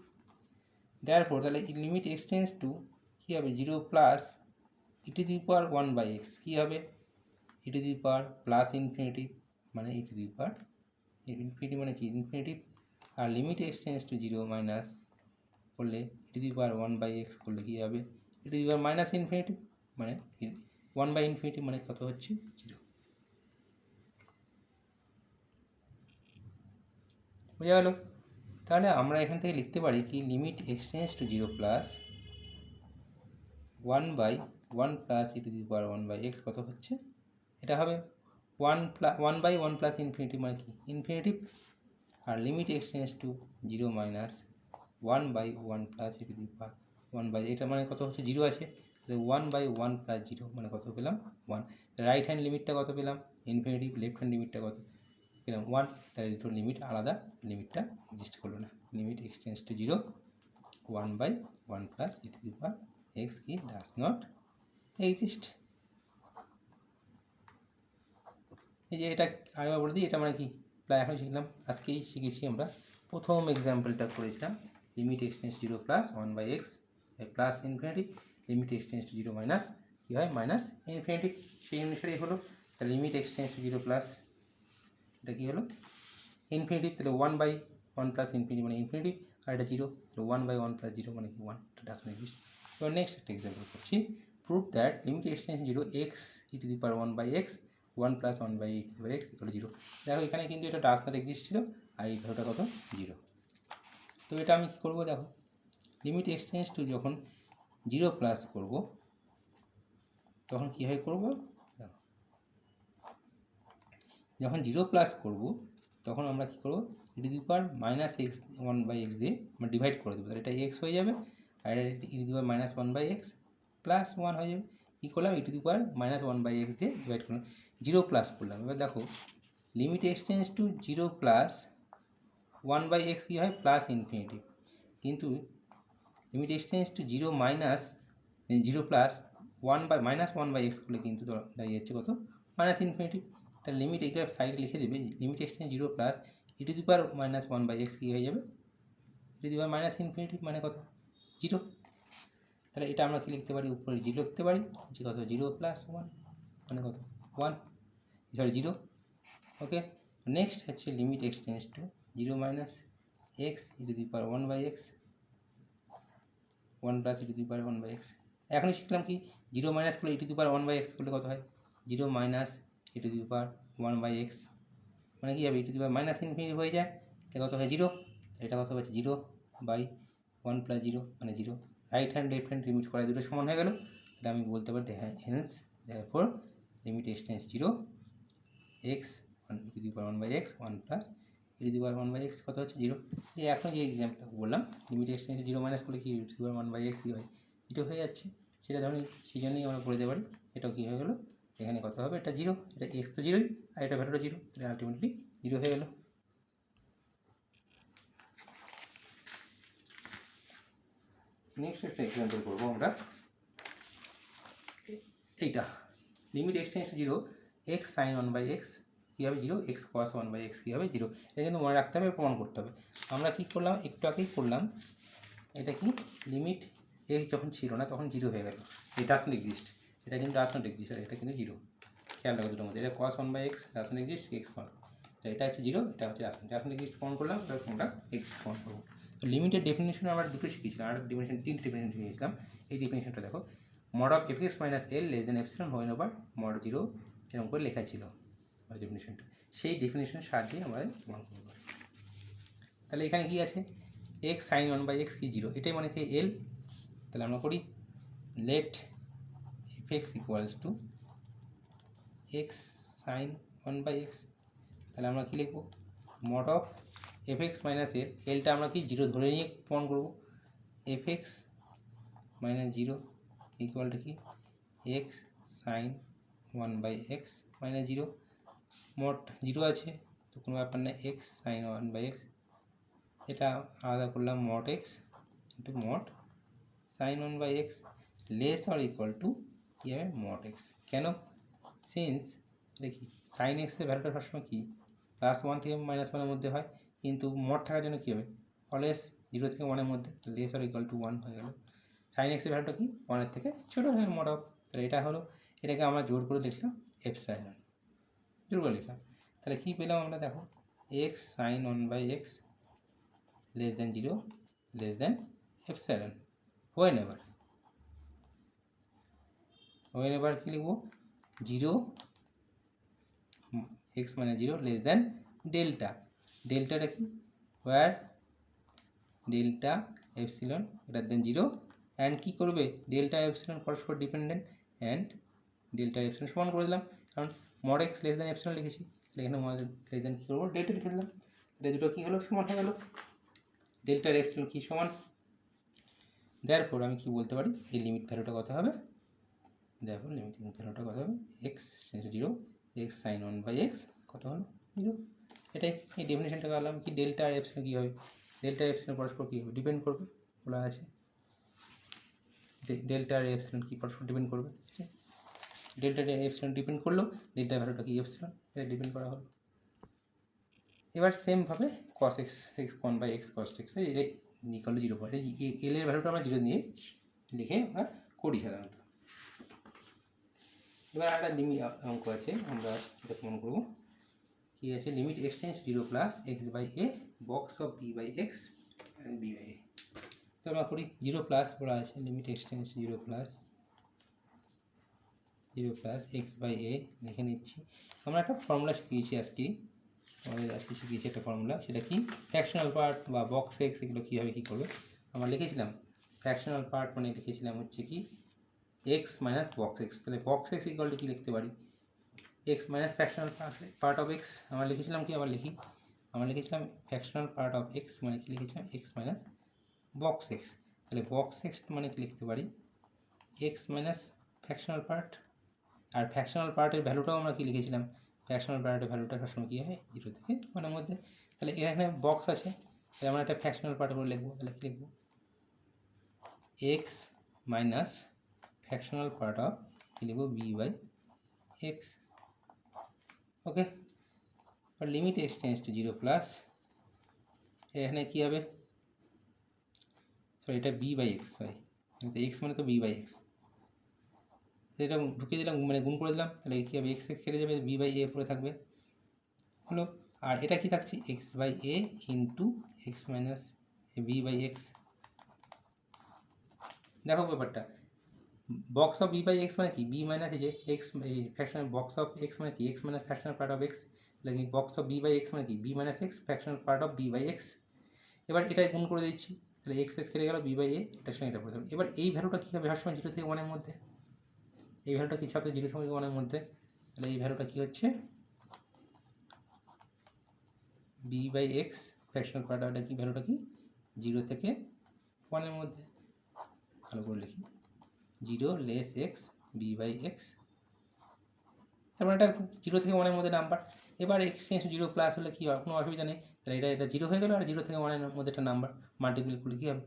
therefore তাহলে লিমিট x টেন্ডস টু কী হবে 0 প্লাস e⁴1/x কী হবে e⁻ মানে ইনফিনিটি মানে কি ইনফিনিটি, আর limit x tends to 0 minus করলে e⁻1/x করলে কী হবে e⁻∞, মানে 1/∞ মানে কত হচ্ছে 0। বোঝা গেল? তাহলে আমরা এখান থেকে লিখতে পারি কি limit x tends to 0 plus 1/1 + e⁻1/x কত হচ্ছে, এটা হবে 1/1 + ইনফিনিটি মানে কি ইনফিনিটি, আর limit x tends to 0 minus 1/1 + e⁻1/, এটা মানে কত হচ্ছে 0 আছে, তাহলে 1/1 + 0 মানে কত পেলাম 1। রাইট হ্যান্ড লিমিটটা কত পেলাম ইনফিনিটি, লেফট হ্যান্ড লিমিটটা কত পেলাম 1, তাহলে দুটো লিমিট আলাদা, লিমিটটা এক্সিস্ট করলো না। Limit x tends to 0 1/1 + e⁻x কি ডাজ নট এক্সিস্ট। এই যে এটা আরেকবার বলে দিই, এটা মানে কি প্রায় এখন শিখলাম, আজকেই শিখেছি আমরা, প্রথম এক্সাম্পলটা করেছিলাম limit x tends to 0 plus 1/x plus infinity, limit x tends to 0 minus কী হয় -∞, সেই অনুসারেই হলো। তাহলে limit x tends to 0 plus এটা কী হলো ইনফিনিটি, তাহলে 1/1 + ইনফিনিটি মানে ইনফিনিটি, আর এটা 0, তাহলে 1/1 + 0 মানে কি 1, এটা ডাজ নট এক্সিস্ট। এবার নেক্সট একটা এক্সাম্পল করছি, prove that limit x tends to 0 x e⁻1/x 1 + 1/e⁻x = 0। দেখো এখানে কিন্তু এটা ডাজ নট এক্সিস্ট ছিল, আর এই ভ্যালুটা কত 0। তো এটা আমি কী করবো, দেখো লিমিট x টেন্ডস টু যখন 0 প্লাস করবো তখন কীভাবে করবো, দেখো যখন 0 প্লাস করবো তখন আমরা কী করবো e⁻−x1/x দিয়ে আমরা ডিভাইড করে দেবো, তাহলে এটা x হয়ে যাবে, আর e⁻−1/x প্লাস 1 হয়ে যাবে। কী করলাম e⁻−1/x দিয়ে ডিভাইড করলাম, 0 প্লাস করলাম। এবার দেখো limit x tends to 0 plus 1/x কী হয় +∞, কিন্তু limit x tends to 0 minus 0 plus 1/-1/x করলে কিন্তু দাঁড়িয়ে যাচ্ছে কত -∞। তাহলে লিমিট এটা সাইডে লিখে দেবে, limit x tends 0 plus e⁻−1/x কী হয়ে যাবে e⁻∞ মানে কত 0। তাহলে এটা আমরা কি লিখতে পারি, উপরে 0 লিখতে পারি, যে কত 0 + 1 মানে কত 1, সরি 0। ওকে, নেক্সট হচ্ছে limit x tends to 0 minus x e⁻1/x 1 + e⁻1/x। এখনই শিখলাম কি 0 মাইনাস করলে e⁻1/x করলে কত হয় 0 - e⁻1/x মানে কি হবে, e to the power minus infinity হয়ে যায়, এটা কত হয় 0, এটা কত হচ্ছে 0/1 + 0 মানে 0। Right hand left hand limit করা দুটো সমান হয়ে গেল, তাহলে আমি বলতে পারি hence therefore limit x tends 0 x 1 e to the power 1/x 1 plus e to the power 1/x কত হচ্ছে 0। এই এখন যে এক্সাম্পলটা বললাম লিমিট x টেন্ডস 0 মাইনাস করলে কি e to the power 1/x কী হয় 0 হয়ে যাচ্ছে, সেটা ধরুন সেই জন্যই আমরা বলে দিতে পারি এটাও কী হয়ে গেলো, এখানে কত হবে, এটা 0, এটা x তো 0ই আর এটা ভ্যালুটা 0, তাহলে আলটিমেটলি 0 হয়ে গেল। নেক্সট একটা এক্সাম্পল করবো আমরা, এইটা limit x tends 0 x sin 1/x কী হবে 0, x cos 1/x কী হবে 0। এটা কিন্তু মনে রাখতে হবে, প্রমাণ করতে হবে। আমরা কী করলাম, একটু আগেই করলাম, এটা কি লিমিট x যখন ছিল না তখন 0 হয়ে গেল, এটা ডাজন্ট এক্সিস্ট, এটা কিন্তু ডাজন্ট এক্সিস্ট, আর এটা কিন্তু 0। খেয়াল রাখো দুটোর মধ্যে, এটা cos 1/x doesn't exist, x cos, তো এটা হচ্ছে 0, এটা হচ্ছে ডাজন্ট এক্সিস্ট প্রমাণ করলাম, এবার তোমরা এক্সিস্ট প্রমাণ করবো। তো লিমিটের ডেফিনেশন আমরা দুটো শিখেছিলাম, আর ডেফিনেশন 3 ডেফিনেশন শিখেছিলাম। এই ডেফিনেশনটা দেখো, mod of fx minus l less than epsilon when over mod 0 এরকম করে লেখা ছিল ডেফিনেশনটা, সেই ডেফিনেশনের সাহায্যে আমরা প্রমাণ করবো। তাহলে এখানে কি আছে, x sin 1/x কি 0, এটাই মানে কি l, তাহলে আমরা করি let fx equals to x sin 1/x, তাহলে আমরা কি লিখবো mod of fx minus l, lটা আমরা কি 0 ধরে নিয়ে প্রমাণ করবো, fx minus 0 equal to কি x sin 1/x minus 0, mod 0 আছে তো কোনো ব্যাপার না, x sin 1/x, এটা আলাদা করলাম mod x into mod sin 1/x less or equal to কি হবে mod x, কেন, সিন্স দেখি sin x এর ভ্যালুটা সবসময় কি +1 থেকে -1 মধ্যে হয়, কিন্তু mod থাকার জন্য কী হবে অলওয়েজ 0 থেকে 1 মধ্যে, লেস আর ইকুয়াল টু 1 হয়ে গেল। sin x এর ভ্যালুটা কি 1 থেকে ছোটো হয় mod অফ, তাহলে এটা হলো, এটাকে আমরা জোর করে লিখলাম এপসাইলন, জোর করে লিখলাম, তাহলে কী পেলাম আমরা দেখো x sin 1/x less than 0 less than epsilon whenever কি লিখবো 0 x মানে 0 less than ডেল্টা, ডেল্টাটা কি where delta epsilon greater than 0 and কী করবে ডেল্টা এপসিলন পরস্পর ডিপেন্ডেন্ট অ্যান্ড ডেল্টা এপসিলন সমান করে দিলাম, কারণ mod x less than epsilon লিখেছি, তাহলে এখানে mod লেস দেন কী করবো ডেল্টা লিখে দিলাম, এটা দুটো কী হলো সমান হয়ে গেল, ডেল্টার এপসিলন কি সমান, দেয়ারফর আমি কি বলতে পারি এই লিমিট ভ্যালুটা কত হবে, দেয়ারফর লিমিট ভ্যালুটা কত হবে x tends to 0 x sin 1/x কত হলো 0। এটাই এই ডেফিনেশনটা করলাম কি ডেল্টা আর এপসিলন কী হবে, ডেল্টা এপসিলন পরস্পর কী হবে ডিপেন্ড করবে বলা আছে, ডেল্টা আর এপসিলন কি পরস্পর ডিপেন্ড করবে, ডেল্টা এপসিলন ডিপেন্ড করলো, ডেল্টা ভ্যালুটা কি এপসিলন, এটা ডিপেন্ড করা হলো। এবার সেমভাবে cos x x 1/x cos x এটা ইকুয়াল টু 0 পয়েন্ট, এল এর ভ্যালুটা আমরা 0 নিয়ে লিখে আমরা করি সাধারণত। এবার একটা লিমিট অঙ্ক আছে, আমরা এটা প্রমাণ করবো, কি আছে limit x tends 0 plus x/a box of b/x and b/a, তো আমরা করি 0 প্লাস বলা আছে limit x tends 0 plus x/a লিখে নিচ্ছি। আমরা একটা ফর্মুলা শিখিয়েছি আজকে শিখিয়েছি একটা ফর্মুলা, সেটা কি ফ্র্যাকশনাল পার্ট বা বক্স এক্স এগুলো কীভাবে কী করবে আমরা লিখেছিলাম, ফ্র্যাকশনাল পার্ট মানে লিখেছিলাম হচ্ছে কি এক্স মাইনাস বক্স এক্স, তাহলে বক্স এক্স ইকুয়াল টু কী লিখতে পারি x minus fractional part of x, আমরা লিখেছিলাম কি আমরা লিখেছিলাম ফ্র্যাকশনাল পার্ট অফ এক্স মানে কি লিখেছিলাম এক্স মাইনাস বক্স এক্স, তাহলে বক্স এক্স মানে কি লিখতে পারি এক্স মাইনাস ফ্র্যাকশনাল পার্ট, আর ফ্র্যাকশনাল পার্টের ভ্যালুটাও আমরা কি লিখেছিলাম ফ্র্যাকশনাল পার্টের ভ্যালুটা সবসময় কী হয় 0 থেকে 1 মধ্যে, তাহলে এখানে বক্স আছে তাহলে আমরা একটা ফ্র্যাকশনাল পার্ট করে লিখবো, তাহলে কী লিখবো x minus fractional part of কী লিখবো b/x, ওকে। আর limit x tends to 0 plus এখানে কী হবে সরি এটা b/x, সরি x মানে তো b/x, এটা ঢুকিয়ে দিলাম মানে গুণ করে দিলাম, তাহলে কী হবে এক্স এক্স কেটে যাবে b/a পড়ে থাকবে হলো, আর এটা কি থাকছে x/a into x minus b/x, দেখো ব্যাপারটা বক্স অফ b/x মানে কি b মাইনাস এই যে x fractional box of x মানে কি x minus fractional part of x, তাহলে কি box of b by x মানে কি b minus x fractional part of b by x. এবার এটাই গুণ করে দিচ্ছি, তাহলে এক্স এক্স কেটে গেল, বি বাই এ এটার সঙ্গে এটা পড়ে। এবার এই ভ্যালুটা কী হবে সবসময় 0 থেকে 1-এর মধ্যে, এই ভ্যালুটা কী ছাপবে 0 থেকে 1-এর মধ্যে, তাহলে এই ভ্যালুটা কী হচ্ছে বি বাই এক্স ফ্র্যাকশনাল পার্টটা কি ভ্যালুটা কি 0 থেকে 1-এর মধ্যে। ভালো করে লিখি 0 less x b by x, তারপর এটা 0 থেকে 1-এর মধ্যে নাম্বার। এবার এক্স টেন্স টু 0 প্লাস হলে কী হয়, কোনো অসুবিধা নেই, তাহলে এটা 0 হয়ে গেল, আর 0 থেকে 1-এর মধ্যে একটা নাম্বার মাল্টিপ্লাই করলে কী হবে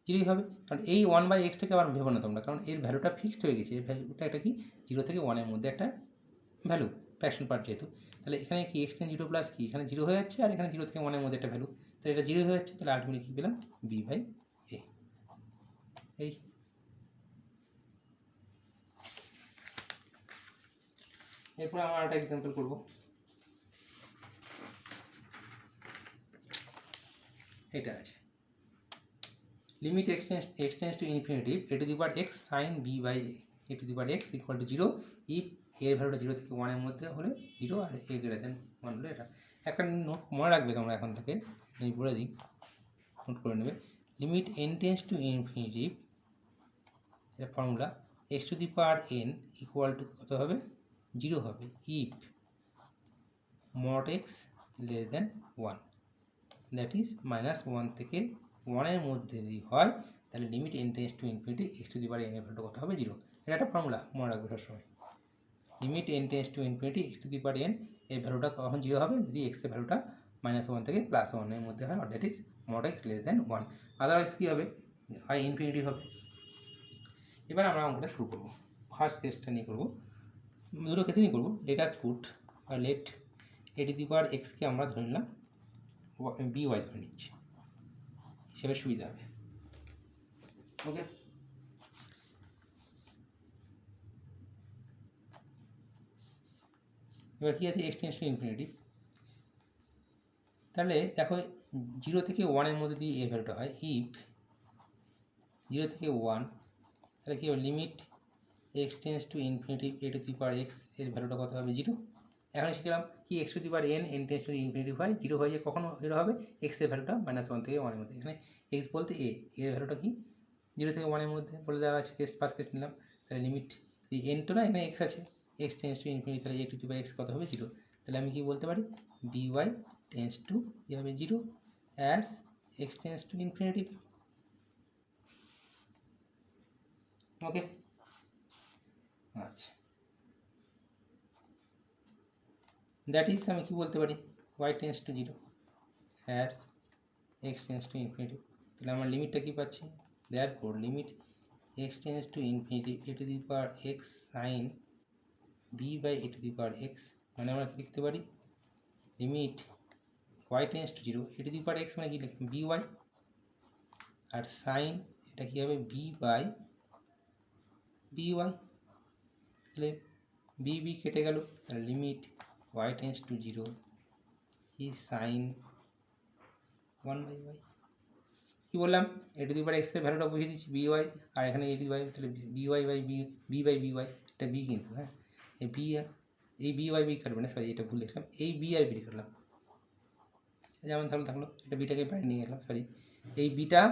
0ই হবে। কারণ এই 1 বাই এক্সটাকে আবার ভেবো না তোমরা, কারণ এর ভ্যালুটা ফিক্সড হয়ে গেছে, এর ভ্যালুটা এটা কি 0 থেকে 1-এর মধ্যে একটা ভ্যালু ফ্র্যাকশন পার্ট যেহেতু, তাহলে এখানে কি এক্স টেন 0 প্লাস কি এখানে 0 হয়ে যাচ্ছে, আর এখানে 0 থেকে 1-এর মধ্যে একটা ভ্যালু, তাহলে এটা 0 হয়ে যাচ্ছে, তাহলে আলটিমেটলি কী পেলাম বি বাই এ। এই এরপরে আমরা একটা এক্সাম্পল করব। এটা আছে limit x tends to infinity a to the power x sine b by a to the power x equal to 0 if এর ভ্যালুটা 0 থেকে 1-এর মধ্যে হলে 0 আর এ গ্রেটার দেন 1 হলে এটা। একটা নোট মনে রাখবে তোমরা এখন থেকে, আমি বলে দিই নোট করে নেবে। Limit n tends to infinitive এর formula x to the power n equal to কত হবে 0 হবে if mod x less than 1, that is -1 থেকে 1-এর মধ্যে যদি হয় তাহলে limit n tends to infinity x to the power n এর ভ্যালুটা কত হবে 0। এটা একটা ফর্মুলা মনে রাখবে সবসময়, limit n tends to infinity x to the power n এর ভ্যালুটা কখন 0 হবে যদি এক্স এর ভ্যালুটা -1 থেকে +1-এর মধ্যে হয়, that is mod x less than 1, otherwise কী হবে হয় ইনফিনিটি হবে। এবার আমরা অঙ্কটা শুরু করব। ফার্স্ট কেসটা নিয়ে করব, দুটো কেসে নিয়ে করবো। Let us put let a to the power এক্সকে আমরা ধরে নিলাম বি ওয়াই ধরে নিচ্ছি, হিসেবে সুবিধা হবে। ওকে, এবার কী আছে এক্স টেন্স টু ইনফিনিটি, তাহলে দেখো 0 থেকে 1-এর মধ্যে দিয়ে এ ভ্যালুটা হয় ইফ 0 থেকে 1, তাহলে কী হবে limit x tends to infinity a to the power x এর ভ্যালুটা কত হবে 0। এখন শিখলাম কি x to the power N tends to infinity হয় 0 হয়ে যায়, কখনো 0 হবে এক্স এর ভ্যালুটা -1 থেকে 1-এর মধ্যে। এখানে এক্স বলতে এর ভ্যালুটা কি 0 থেকে 1-এর মধ্যে বলে দেওয়া আছে, কেস ফার্স্ট কেস নিলাম। তাহলে লিমিট এন তো না, এখানে এক্স আছে, এক্স টেন্স টু ইনফিনিটি, তাহলে এ টু দি পাওয়ার এক্স কত হবে 0। তাহলে আমি কি বলতে পারি বি ওয়াই টেন্স টু কী হবে 0 as x tends to infinity. Okay, আচ্ছা দ্যাট ইজ আমি কি বলতে পারি y tends to 0 as x tends to infinity. তাহলে আমার লিমিটটা কী পাচ্ছি, therefore limit x tends to infinity a to the power x sine b by a to the power x, মানে আমরা লিখতে পারি limit y tends to 0 a to the power x মানে কি লিখি বি ওয়াই, আর সাইন এটা কী হবে বি বাই বি ওয়াই, তাহলে বি বি কেটে গেল, তাহলে limit y tends to 0 is sin 1 by y. কী বললাম এ টু দি পাওয়ার এক্সের ভ্যালুটা বুঝিয়ে দিচ্ছি বি ওয়াই, আর এখানে এ টু দি পাওয়ার তাহলে b y by b by b y, এটা বি কিন্তু হ্যাঁ, এই বি এই বি ওয়াই বি কাটবে না, সরি এটা ভুল লিখলাম, এই বি আর বি কাটলাম, যেমন থাকলো এটা বিটাকে বাইরে নিয়ে গেলাম, সরি এই বিটা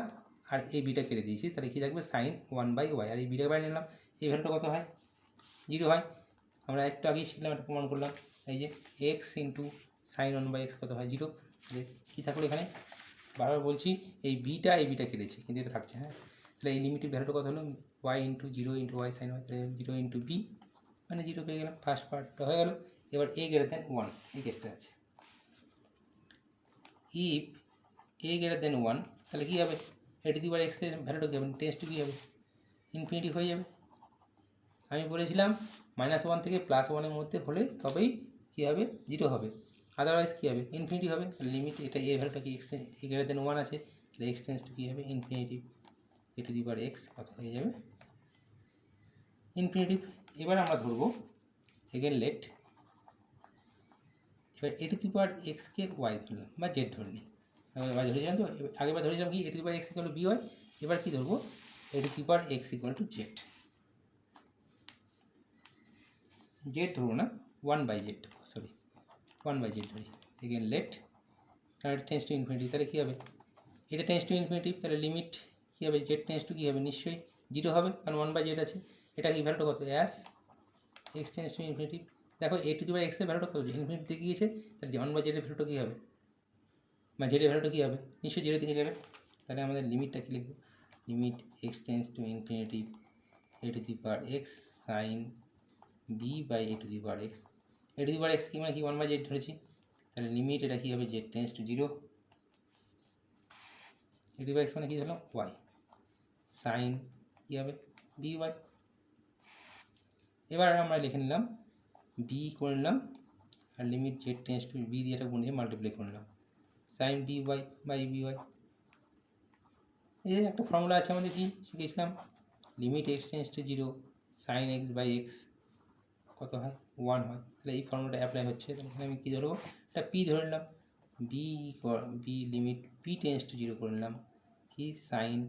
আর এই বিটা কেটে দিয়েছি, তাহলে কী থাকবে সাইন 1 বাই ওয়াই, আর এই বিটাকে বাইরে নিলাম, এই ভ্যালুটা কত হয় 0 হয়। আমরা একটু আগেই শিখলাম, একটা প্রমাণ করলাম, এই যে x into sine 1 by x কত হয় 0, কী থাকলো এখানে বারবার বলছি এই বিটা কেটেছি কিন্তু এটা থাকছে হ্যাঁ। তাহলে এই লিমিটের ভ্যালুটা কত হলো y into 0 into y sine y, তাহলে 0 ইন্টু বি মানে 0 পেয়ে গেলাম, ফার্স্ট পার্টটা হয়ে গেল। এবার এ গ্রেটার দেন 1 এই কেসটা আছে, ইফ এ গ্রেটার দেন 1 তাহলে কী হবে এ টু দি পাওয়ার এক্সের ভ্যালুটা কী হবে টেন্স টু কী হবে ইনফিনিটি হয়ে যাবে। আমি বলেছিলাম -1 থেকে +1-এর মধ্যে হলে তবেই কী হবে 0 হবে, আদারওয়াইজ কী হবে ইনফিনিটি হবে। লিমিট এটা এ ভ্যালুটা কি এক্স এ গ্রেটার দেন 1 আছে, তাহলে এক্স টেন্স টু কী হবে infinity a to the power x কত হয়ে যাবে ইনফিনিটিভ। এবার আমরা ধরবো এগেন লেট, এবার এ টু দি পাওয়ার এক্সকে ওয়াই ধরলাম বা জেড ধরে নিই, ওয়াই ধরেছিলাম তো, আগেবার ধরেছিলাম কি a to the power x equal to b y, এবার কী ধরবো a to the power x equal to z, z ধরবো না 1 বাই জেড, সরি 1/z ধরি, এগেন লেট এটা টেন্স টু ইনফিনিটি, তাহলে কী হবে, এটা টেন্স টু ইনফিনিটি, তাহলে লিমিট কী হবে, জেড টেন্স টু কী হবে, নিশ্চয়ই 0 হবে, কারণ 1/z আছে। এটা কি ভ্যালুটা কত, as x tends to infinity. দেখো a to the power x এর ভ্যালুটা কত, ইনফিনিটি দিকে গিয়েছে, তাহলে যে 1/z এর ভ্যালুটা কী হবে, বা z এর ভ্যালুটা কী হবে, নিশ্চয়ই 0 দিকে যাবে। তাহলে আমাদের লিমিটটা কী লিখব, limit x tends to infinity a to the power x sine b by a to the power x। a to the power x কি মানে কি, 1/z ধরেছি, তাহলে লিমিট এটা কী হবে, z tends to 0, a to the power x মানে কী হলো y, সাইন কী হবে by। এবার আমরা লিখে নিলাম b করে নিলাম, আর limit z tends to b দিয়ে এটা গুণিয়ে মাল্টিপ্লাই করে নিলাম, সাইন by বাই by। এই যে একটা ফর্মুলা আছে আমাদের, কি শিখেছিলাম, limit x tends to 0 sine x by x কত হয়, 1 হয়। তাহলে এই ফর্মুলাটা অ্যাপ্লাই হচ্ছে, তাহলে এখানে আমি কী ধরবো, এটা p ধরে নিলাম, b limit p tense to 0 করে নিলাম, কি সাইন,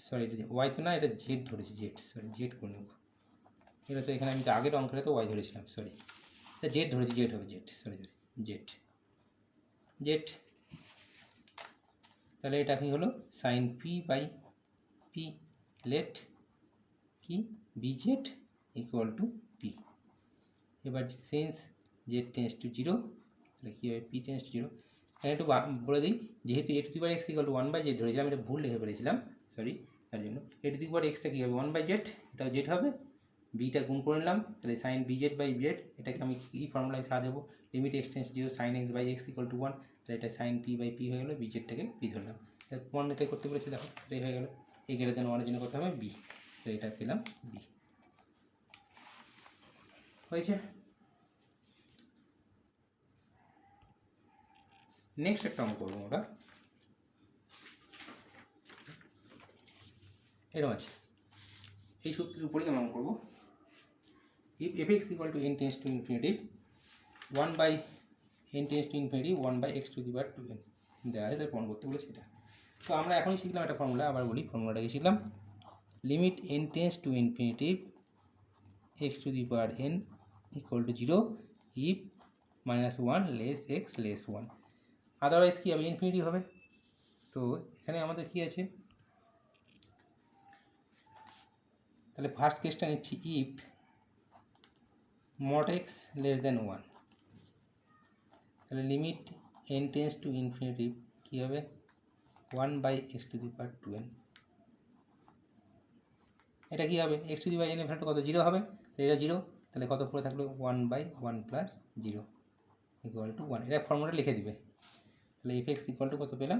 সরি এটা ওয়াই তো না, এটা জেড ধরেছি, জেড, সরি জেড করে নেব, এটা তো এখানে আমি তো আগের অঙ্কটা তো ওয়াই ধরেছিলাম, সরি এটা জেড ধরেছি, জেড হবে জেড, সরি জেড জেড। তাহলে এটা কি হলো, sine p by p, let কি b z equal to p. এবার সিন্স জেড টেন্স টু 0, তাহলে কী হবে, পি টেন্স টু 0। এখানে একটু বলে দিই, যেহেতু a to the power x equal two 1/z ধরেছিলাম, এটা ভুল লিখে ফেলেছিলাম, সরি, তার জন্য a to the power x টা কী হবে, 1/z, এটাও জেড হবে, বিটা গুণ করে নিলাম, তাহলে সাইন bz বাই জেড, এটাকে আমি কী ফর্মুলায় সাজাবো, limit x tends 0 sine x by x equal to 1, তাহলে এটা সাইন পি বাই পি হয়ে গেলো, বিজেডটাকে পি ধরলাম, 1 এটাই করতে পেরেছি, দেখো এটাই হয়ে গেলো, a গ্রেটার দেন 1 এর জন্য করতে হবে বি, তো এটা পেলাম বি হয়েছে। নেক্সট একটা অঙ্ক করবো আমরা, এরকম আছে, এই সূত্রের উপরেই আমরা অঙ্ক করবো, if fx equal to n tends to infinity 1 by n tends to infinity 1 by x to the power 2n দেওয়া আছে, তার প্রমাণ করতে বলেছে এটা। তো আমরা এখনই শিখলাম একটা ফর্মুলা, আবার বলি ফর্মুলাটাকে শিখলাম, limit n tends to infinity x to the power n equal to 0 if -1 less x less 1, otherwise কী হবে, ইনফিনিটি হবে। তো এখানে আমাদের কী আছে, তাহলে ফার্স্ট কেসটা নিচ্ছি, if mod x less than 1, তাহলে limit n tends to infinity কী হবে, 1 by x to the power 2n, এটা কী হবে, x to the power n এর ভ্যালুটা কত, 0 হবে, তাহলে এটা 0, তাহলে কত পড়ে থাকলো 1 by 1 plus 0 ইকুয়াল টু 1, এটা ফর্মুলাটা লিখে দিবে। তাহলে fx ইকুয়াল টু কত পেলাম,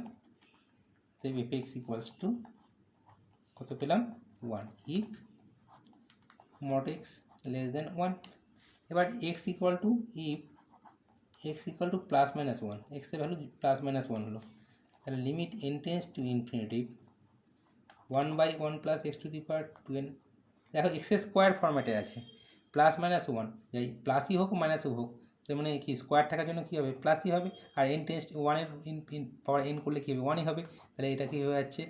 তাই fx ইকুয়ালস টু কত পেলাম 1 if mod x less than 1। এবার x equal two if x equal two plus minus 1, x এর ভ্যালু প্লাস মাইনাস 1 হলো, তাহলে limit n tends to infinity 1 by 1 plus x to the power 2n, দেখো x square ফরম্যাটে আছে, plus minus 1, যাই প্লাসই হোক মাইনাসও হোক, তার মানে কি স্কোয়ার থাকার জন্য কী হবে, প্লাসই হবে, আর n টেন্স 1 এর পাওয়ার n করলে কী হবে, 1ই হবে, তাহলে এটা কী হয়ে যাচ্ছে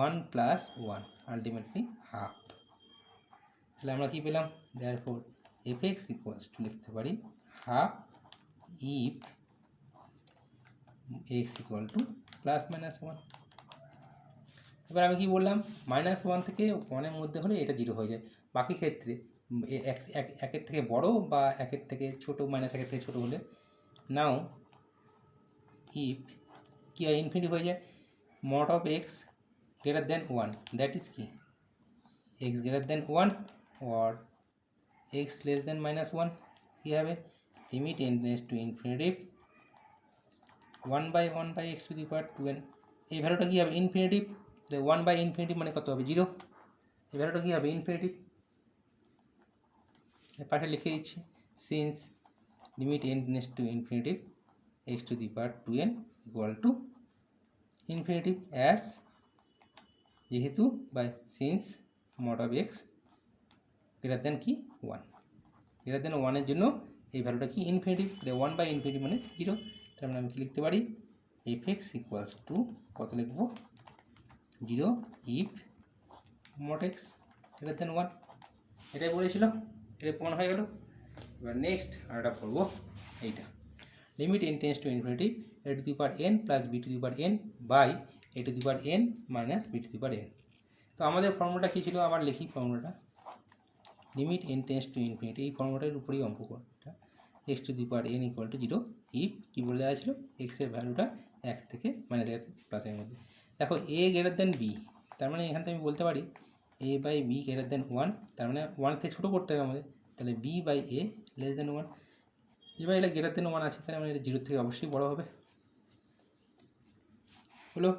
1 plus 1 আলটিমেটলি হাফ। তাহলে আমরা কী পেলাম, দেয়ারফর fx ইকুয়ালস টু লিখতে পারি half if x equal two plus minus 1। এবার আমি কি বললাম, -1 থেকে 1 এর মধ্যে হলে এটা 0 হয়ে যায়, বাকি ক্ষেত্রে একের থেকে বড় বা একের থেকে ছোটো, -1 থেকে ছোটো হলে, নাও ইফ কি হয়, ইনফিনিটি হয়ে যায়, mod of x greater than 1, that is কি x greater than 1 or x less than -1, কী হবে, limit n tends to infinity 1 by 1 by x to the power 2n, এই ভ্যালুটা কী হবে, ইনফিনিটিভ, 1 by ইনফিনিটিভ মানে কত হবে, 0, এই ভ্যালুটা কী হবে, ইনফিনিটিভ। পাশে লিখে দিচ্ছি, since limit n tends to infinity x to the power 2n equal to infinitive, as যেহেতু by since mod of x greater than কি 1, গ্রেটার দেন 1 এর জন্য এই ভ্যালুটা কি ইনফিনিটিভ, 1 by ইনফিনিটিভ মানে 0, তার মানে আমি কি লিখতে পারি, fx ইকুয়ালস টু কত লিখব, 0 if mod x greater than 1, এটাই বলেছিল, এটা প্রমাণ হয়ে গেল। এবার নেক্সট আরেকটা পড়বো এইটা, limit n tends to infinity a to the power n plus b to the power n by a to the power n minus b to the power n। তো আমাদের ফর্মুলাটা কী ছিল, আবার লিখি ফর্মুলাটা, limit n tends to infinity, এই ফর্মুলাটার উপরেই অঙ্ক করা, x to the power n equal to 0 if কী বলে দেওয়া ছিল এক্সের ভ্যালুটা 1 থেকে মাইনাস 1 প্লাসের মধ্যে। দেখো a গ্রেটার দেন b, তার মানে এখান থেকে আমি বলতে পারি a by b greater than 1, তার মানে 1 থেকে ছোটো করতে হবে আমাদের, তাহলে b by a less than 1। এবার এটা গ্রেটার দেন 1 আছে, তাহলে মানে এটা 0 থেকে অবশ্যই বড় হবে, হলো।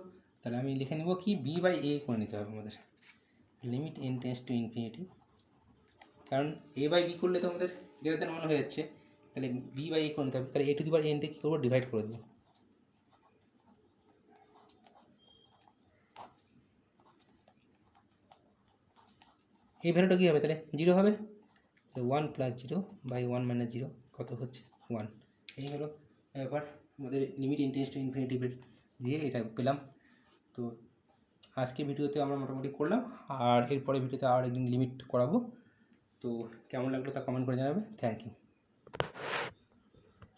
তাহলে আমি লিখে নেব কি b বাই a করে নিতে হবে আমাদের, limit n tends to infinity, কারণ a বাই b করলে তো আমাদের গ্রেটার দেন 1 হয়ে যাচ্ছে, তাহলে b বাই a করে নিতে হবে। তাহলে a to the power n কে কী করবো, ডিভাইড করে দেবো, এই ভ্যালুটা কী হবে, তাহলে 0 হবে, তো 1 প্লাস 0 বাই 1 মাইনাস 0 কত হচ্ছে 1। এই হলো ব্যাপার, আমাদের limit n tends to infinity দিয়ে এটা পেলাম। তো আজকে ভিডিওতে আমরা মোটামুটি করলাম, আর এরপরে ভিডিওতে আর একদিন লিমিট করাবো। তো কেমন লাগলো তা কমেন্ট করে জানাবে। Thank you.